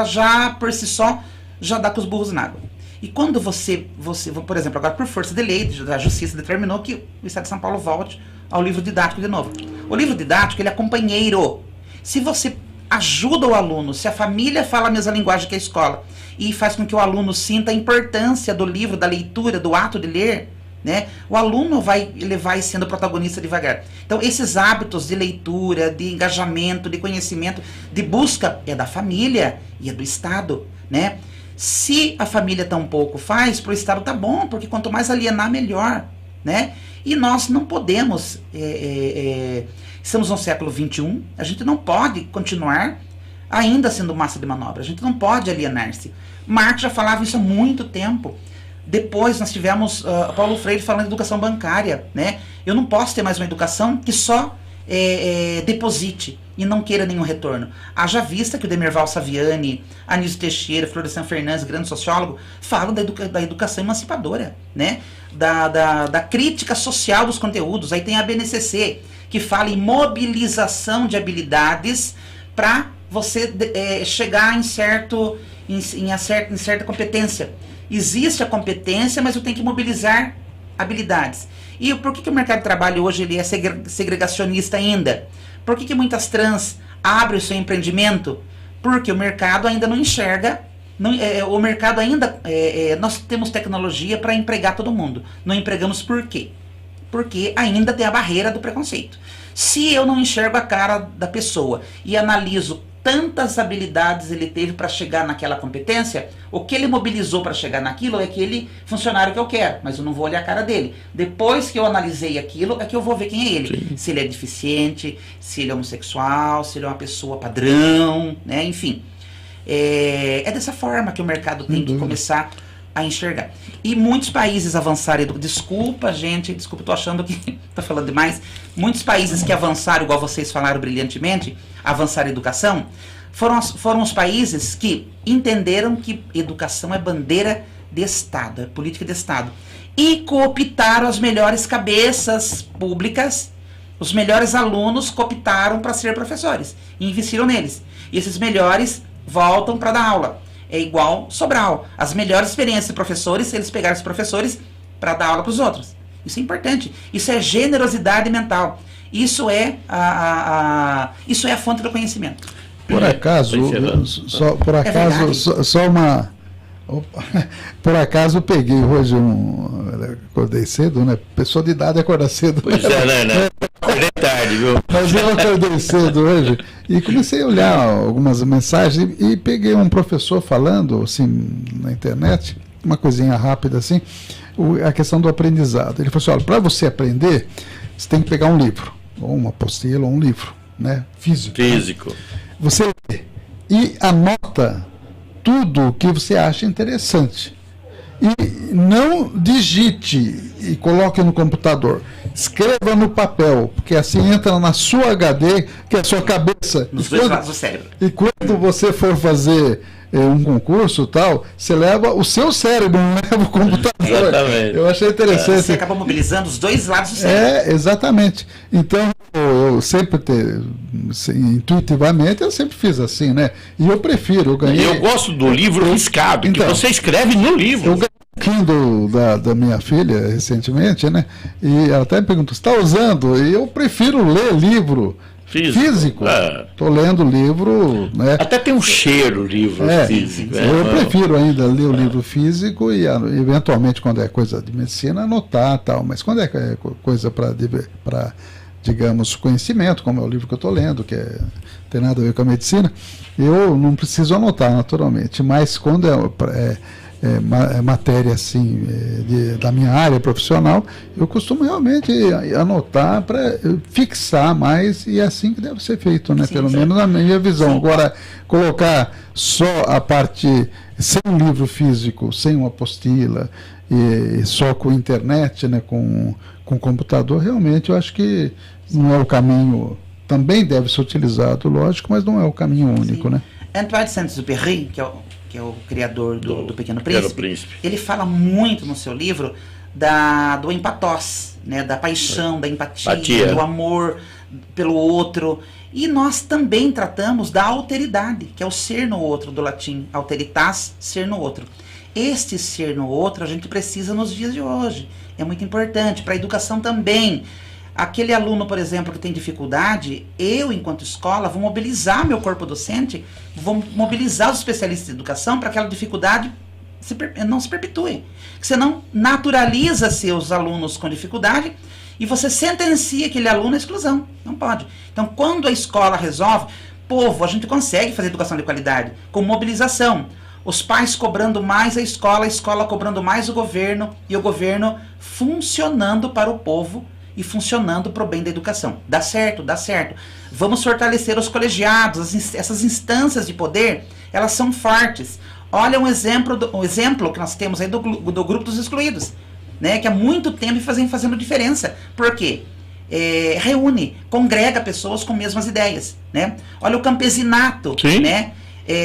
já por si só já dá com os burros na água. E quando você, por exemplo, agora por força de lei, a justiça determinou que o Estado de São Paulo volte ao livro didático de novo. O livro didático, ele é companheiro. Se você ajuda o aluno, se a família fala a mesma linguagem que a escola e faz com que o aluno sinta a importância do livro, da leitura, do ato de ler, né? O aluno vai sendo protagonista devagar. Então, esses hábitos de leitura, de engajamento, de conhecimento, de busca, é da família e é do Estado, né? Se a família tampouco faz, para o Estado tá bom, porque quanto mais alienar, melhor, né? E nós não podemos, estamos no século XXI, a gente não pode continuar ainda sendo massa de manobra, a gente não pode alienar-se. Marx já falava isso há muito tempo. Depois nós tivemos Paulo Freire falando de educação bancária, né? Eu não posso ter mais uma educação que só deposite e não queira nenhum retorno. Haja vista que o Demerval Saviani, Anísio Teixeira, Florestan Fernandes, grande sociólogo, falam da educação emancipadora, né? Da crítica social dos conteúdos. Aí tem a BNCC, que fala em mobilização de habilidades para você chegar em certa competência. Existe a competência, mas eu tenho que mobilizar habilidades. E por que o mercado de trabalho hoje ele é segregacionista ainda? Por que muitas trans abrem o seu empreendimento? Porque o mercado ainda não enxerga, o mercado ainda... nós temos tecnologia para empregar todo mundo. Não empregamos por quê? Porque ainda tem a barreira do preconceito. Se eu não enxergo a cara da pessoa e analiso tantas habilidades ele teve para chegar naquela competência, o que ele mobilizou para chegar naquilo é aquele funcionário que eu quero, mas eu não vou olhar a cara dele. Depois que eu analisei aquilo, é que eu vou ver quem é ele. Sim. Se ele é deficiente, se ele é homossexual, se ele é uma pessoa padrão, né? Enfim. É dessa forma que o mercado tem que começar a enxergar. E muitos países avançaram, desculpa gente, desculpa, tô achando que tô falando demais, muitos países que avançaram, igual vocês falaram brilhantemente, avançaram a educação, foram os países que entenderam que educação é bandeira de Estado, é política de Estado, e cooptaram as melhores cabeças públicas, os melhores alunos cooptaram para ser professores, e investiram neles, e esses melhores voltam para dar aula. É igual Sobral. As melhores experiências de professores, eles pegaram os professores para dar aula para os outros. Isso é importante. Isso é generosidade mental. Isso é a fonte do conhecimento. Por acaso, por acaso eu peguei hoje acordei cedo, né? Pessoa de idade acorda cedo. Pois é, né? Acordei tarde, viu? Mas eu acordei cedo hoje e comecei a olhar algumas mensagens e peguei um professor falando, assim, na internet, uma coisinha rápida assim, a questão do aprendizado. Ele falou assim, olha, para você aprender, você tem que pegar um livro, ou uma apostila, ou um livro, né? Físico. Né? Você lê e anota tudo o que você acha interessante. E não digite e coloque no computador. Escreva no papel, porque assim entra na sua HD, que é a sua cabeça. Nos dois lados do cérebro. E quando você for fazer um concurso tal, você leva o seu cérebro, não leva o computador. Exatamente. Eu achei interessante. Você acaba mobilizando os dois lados do cérebro. Exatamente. Então, eu sempre, intuitivamente, eu sempre fiz assim, né? E eu prefiro, eu gosto do livro riscado, que você escreve no livro. Eu ganhei um Kindle da minha filha recentemente, né? E ela até me perguntou, você está usando? E eu prefiro ler livro físico. Estou lendo livro, né? Até tem um cheiro livro físico. Eu prefiro ainda ler o livro físico e eventualmente quando é coisa de medicina anotar tal, mas quando é coisa para digamos conhecimento, como é o livro que eu estou lendo, que tem nada a ver com a medicina, eu não preciso anotar naturalmente, mas quando é matéria assim da minha área profissional, eu costumo realmente anotar para fixar mais, e é assim que deve ser feito, né? Pelo menos na minha visão. Agora, colocar só a parte sem um livro físico, sem uma apostila, e só com internet, né? Com computador, realmente eu acho que não é o caminho. Também deve ser utilizado, lógico, mas não é o caminho único, né? Antoine de Saint-Exupéry, que é o criador do Pequeno Príncipe, ele fala muito no seu livro do empatós, né, da paixão, da empatia, do amor pelo outro. E nós também tratamos da alteridade, que é o ser no outro, do latim, alteritas, ser no outro. Este ser no outro a gente precisa nos dias de hoje. É muito importante para a educação também. Aquele aluno, por exemplo, que tem dificuldade, eu, enquanto escola, vou mobilizar meu corpo docente, vou mobilizar os especialistas de educação para que aquela dificuldade não se perpetue. Você não naturaliza seus alunos com dificuldade e você sentencia aquele aluno à exclusão. Não pode. Então, quando a escola resolve, a gente consegue fazer educação de qualidade com mobilização. Os pais cobrando mais a escola cobrando mais o governo, e o governo funcionando para o povo e funcionando para o bem da educação. Dá certo, dá certo. Vamos fortalecer os colegiados, essas instâncias de poder, elas são fortes. Olha um exemplo que nós temos aí do grupo dos excluídos, né, que há muito tempo fazendo diferença. Por quê? Reúne, congrega pessoas com mesmas ideias, né? Olha o campesinato, né?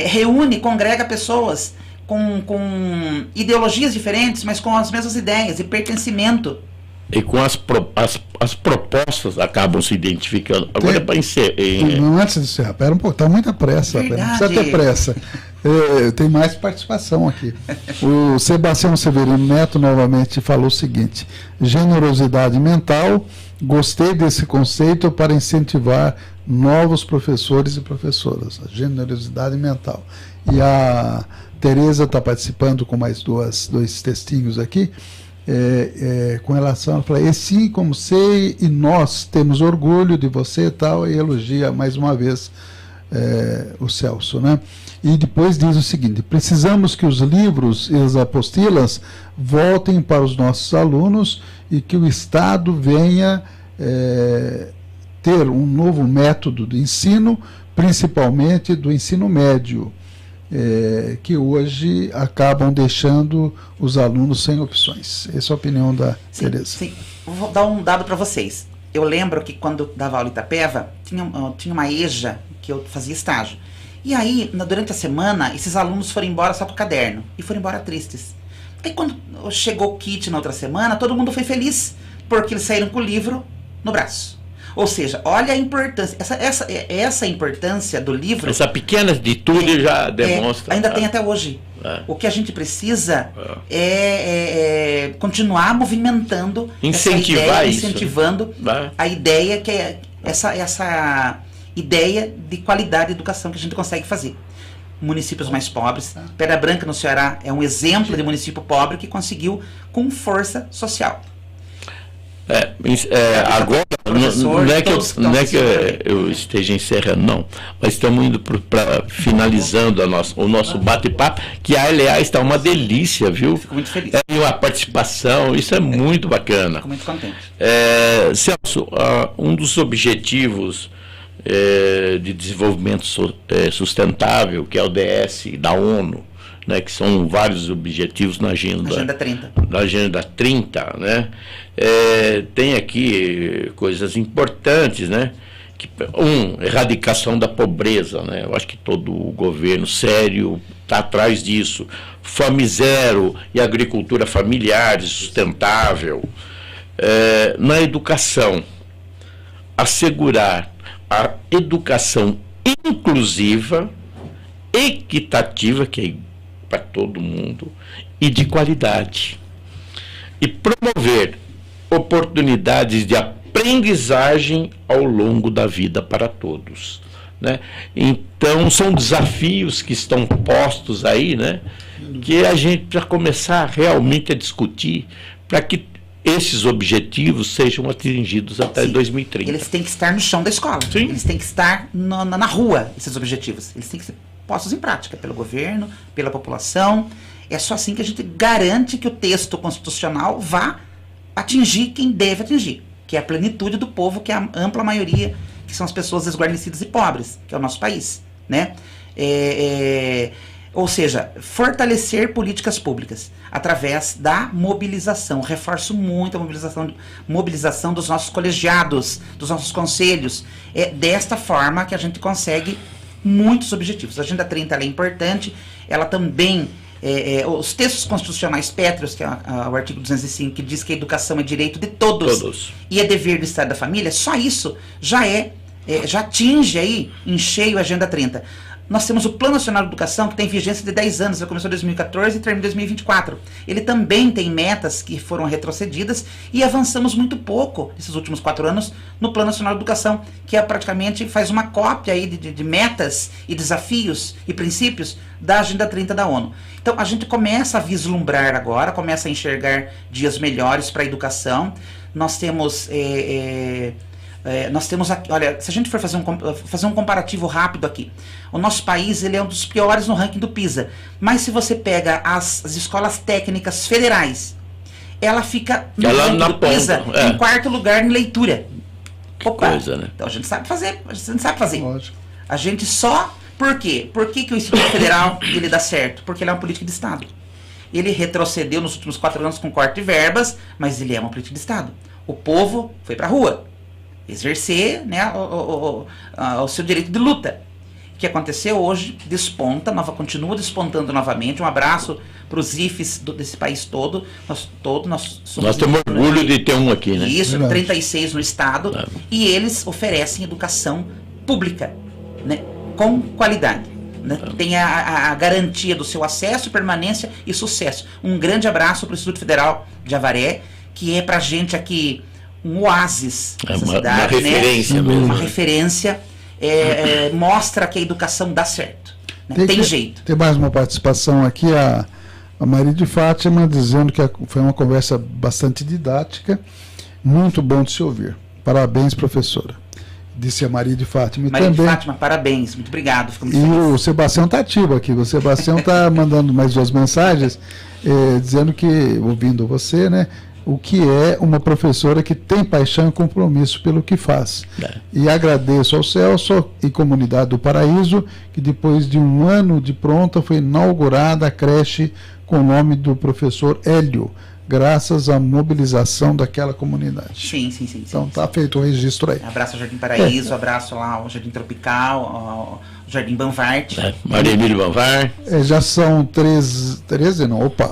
Reúne, congrega pessoas com ideologias diferentes, mas com as mesmas ideias e pertencimento. E com as propostas acabam se identificando. Agora para encerrar. Antes de encerrar, pera um pouco, está muita pressa, não precisa ter pressa. Tem mais participação aqui. O Sebastião Severino Neto novamente falou o seguinte: generosidade mental, gostei desse conceito para incentivar novos professores e professoras. A generosidade mental. E a Tereza está participando com mais dois textinhos aqui. Com relação, ela fala, e sim, como sei, e nós temos orgulho de você e tal, e elogia mais uma vez o Celso, né? E depois diz o seguinte: precisamos que os livros e as apostilas voltem para os nossos alunos e que o Estado venha ter um novo método de ensino, principalmente do ensino médio, que hoje acabam deixando os alunos sem opções. Essa é a opinião da Tereza. Sim, vou dar um dado para vocês. Eu lembro que quando dava aula em Itapeva, tinha uma EJA que eu fazia estágio. E aí, durante a semana, esses alunos foram embora só com o caderno. E foram embora tristes. Aí quando chegou o kit na outra semana, todo mundo foi feliz, porque eles saíram com o livro no braço. Ou seja, olha a importância, essa importância do livro... Essa pequena atitude já demonstra. Ainda tem até hoje. O que a gente precisa é continuar movimentando, incentivar isso, incentivando a ideia que é essa ideia de qualidade de educação que a gente consegue fazer. Municípios mais pobres. Pedra Branca, no Ceará, é um exemplo de município pobre que conseguiu com força social. Agora, não é que eu esteja encerrando, não, mas estamos indo finalizando o nosso bate-papo, que aliás está uma delícia, viu? Fico muito feliz. E a participação, isso é muito bacana. Fico muito contente. Celso, um dos objetivos de desenvolvimento sustentável, que é o ODS da ONU, né, que são vários objetivos na Agenda 30. Na Agenda 30, né? Tem aqui coisas importantes, né? Erradicação da pobreza, né? Eu acho que todo o governo sério está atrás disso. Fome zero e agricultura familiar e sustentável. Na educação, assegurar a educação inclusiva, equitativa, que é para todo mundo, e de qualidade. E promover oportunidades de aprendizagem ao longo da vida para todos, né? Então, são desafios que estão postos aí, né? Que a gente precisa começar realmente a discutir para que esses objetivos sejam atingidos até 2030. Eles têm que estar no chão da escola. Sim. Eles têm que estar na rua, esses objetivos. Eles têm que ser postos em prática pelo governo, pela população. É só assim que a gente garante que o texto constitucional vá atingir quem deve atingir, que é a plenitude do povo, que é a ampla maioria, que são as pessoas desguarnecidas e pobres, que é o nosso país, né? Ou seja, fortalecer políticas públicas através da mobilização. Reforço muito a mobilização dos nossos colegiados, dos nossos conselhos. É desta forma que a gente consegue muitos objetivos. A Agenda 30 ela é importante, ela também, os textos constitucionais pétreos, que é o artigo 205, que diz que a educação é direito de todos. E é dever do Estado e da família, só isso já já atinge aí em cheio a Agenda 30. Nós temos o Plano Nacional de Educação, que tem vigência de 10 anos, já começou em 2014 e termina em 2024. Ele também tem metas que foram retrocedidas e avançamos muito pouco nesses últimos 4 anos no Plano Nacional de Educação, que praticamente faz uma cópia aí de metas e desafios e princípios da Agenda 30 da ONU. Então a gente começa a vislumbrar agora, começa a enxergar dias melhores para a educação. Nós temos aqui, olha, se a gente for fazer um comparativo rápido aqui, o nosso país ele é um dos piores no ranking do PISA, mas se você pega as escolas técnicas federais, ela fica no ranking do PISA em 4º lugar em leitura. Opa, coisa, né? Então a gente sabe fazer, Lógico. A gente só... Por quê? Por que o Instituto Federal ele dá certo? Porque ele é uma política de Estado. Ele retrocedeu nos últimos 4 anos com corte de verbas, mas ele é uma política de Estado. O povo foi pra rua exercer, né, o seu direito de luta. O que aconteceu hoje continua despontando novamente. Um abraço para os IFES desse país todo. Nós temos orgulho de ter um aqui, né? Isso, 36 no estado. E eles oferecem educação pública, né, com qualidade. Né? Tem a garantia do seu acesso, permanência e sucesso. Um grande abraço para o Instituto Federal de Avaré, que é para a gente aqui um oásis nessa cidade, uma referência, né? mesmo. Uma referência, mostra que a educação dá certo, né? Tem jeito. Tem mais uma participação aqui, a Maria de Fátima, dizendo que foi uma conversa bastante didática, muito bom de se ouvir. Parabéns, professora. Disse a Maria de Fátima. Maria de Fátima, parabéns, muito obrigado. Fico muito feliz. O Sebastião está ativo aqui, o Sebastião está mandando mais 2 mensagens, dizendo que, ouvindo você, né, o que é uma professora que tem paixão e compromisso pelo que faz. E agradeço ao Celso e comunidade do Paraíso, que depois de 1 ano de pronta foi inaugurada a creche com o nome do professor Hélio, graças à mobilização daquela comunidade. Sim. Então tá feito o registro aí. Abraço ao Jardim Paraíso, abraço lá ao Jardim Tropical, ao Jardim Banvard. Maria Emília Banvard. Já são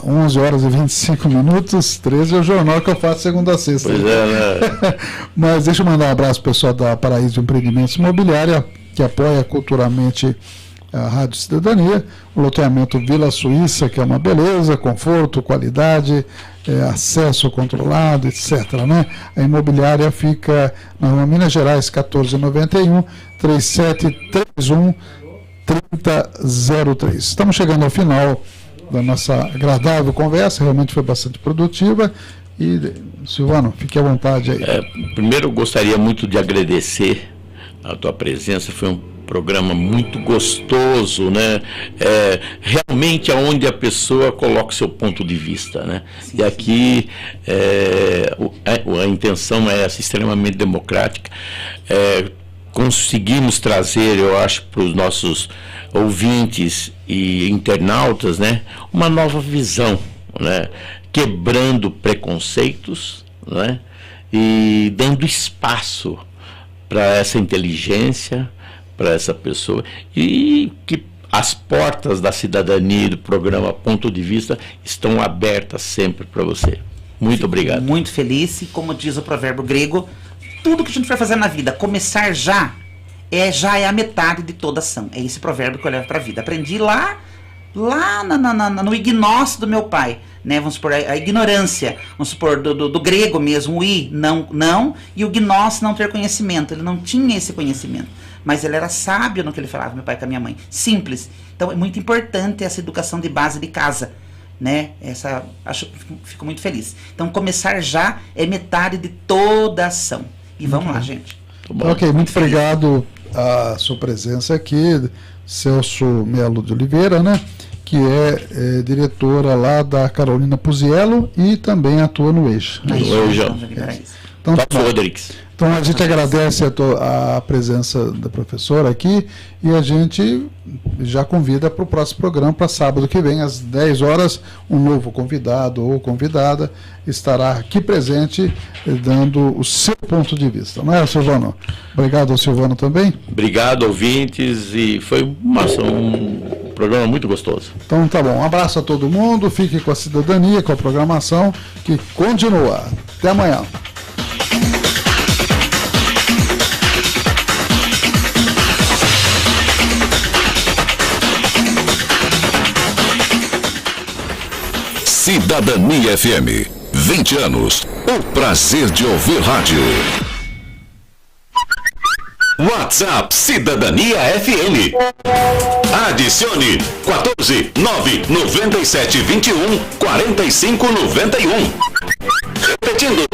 11 horas e 25 minutos. 13 é o jornal que eu faço segunda a sexta. Pois é, né? Mas deixa eu mandar um abraço pro pessoal da Paraíso de Empreendimentos Imobiliária, que apoia culturalmente a Rádio Cidadania, o loteamento Vila Suíça, que é uma beleza, conforto, qualidade, acesso controlado, etc. Né? A imobiliária fica na rua Minas Gerais 1491, 3731 3003. Estamos chegando ao final da nossa agradável conversa, realmente foi bastante produtiva. E, Silvano, fique à vontade aí. Primeiro, eu gostaria muito de agradecer a tua presença, foi um programa muito gostoso, né? Realmente aonde a pessoa coloca o seu ponto de vista, né? E aqui a intenção é essa, extremamente democrática. Conseguimos trazer, eu acho, para os nossos ouvintes e internautas, né, uma nova visão, né? Quebrando preconceitos, né? E dando espaço para essa inteligência, para essa pessoa, e que as portas da cidadania e do programa Ponto de Vista estão abertas sempre para você. Muito obrigado. Muito feliz, e como diz o provérbio grego, tudo que a gente vai fazer na vida, começar já é a metade de toda ação. É esse provérbio que eu levo para a vida. Aprendi lá no ignócio do meu pai, né? Vamos supor, a ignorância, vamos supor, do grego mesmo, o não, e o gnós, não ter conhecimento. Ele não tinha esse conhecimento, mas ele era sábio no que ele falava, meu pai com a minha mãe. Simples. Então é muito importante essa educação de base de casa, né? Fico muito feliz. Então começar já é metade de toda a ação. E vamos lá, gente. Ok, muito obrigado a sua presença aqui, Celso Melo de Oliveira, né? Que é diretora lá da Carolina Puziello e também atua no Eixo. Então, então a gente agradece a presença da professora aqui e a gente já convida para o próximo programa, para sábado que vem, às 10 horas, um novo convidado ou convidada estará aqui presente, dando o seu ponto de vista. Não é, Silvano? Obrigado ao Silvano também. Obrigado, ouvintes, e foi um programa muito gostoso. Então tá bom, um abraço a todo mundo, fique com a cidadania, com a programação, que continua. Até amanhã. Cidadania FM, 20 anos. O prazer de ouvir rádio. WhatsApp Cidadania FM. Adicione 14 9 97 21 45 91. Repetindo,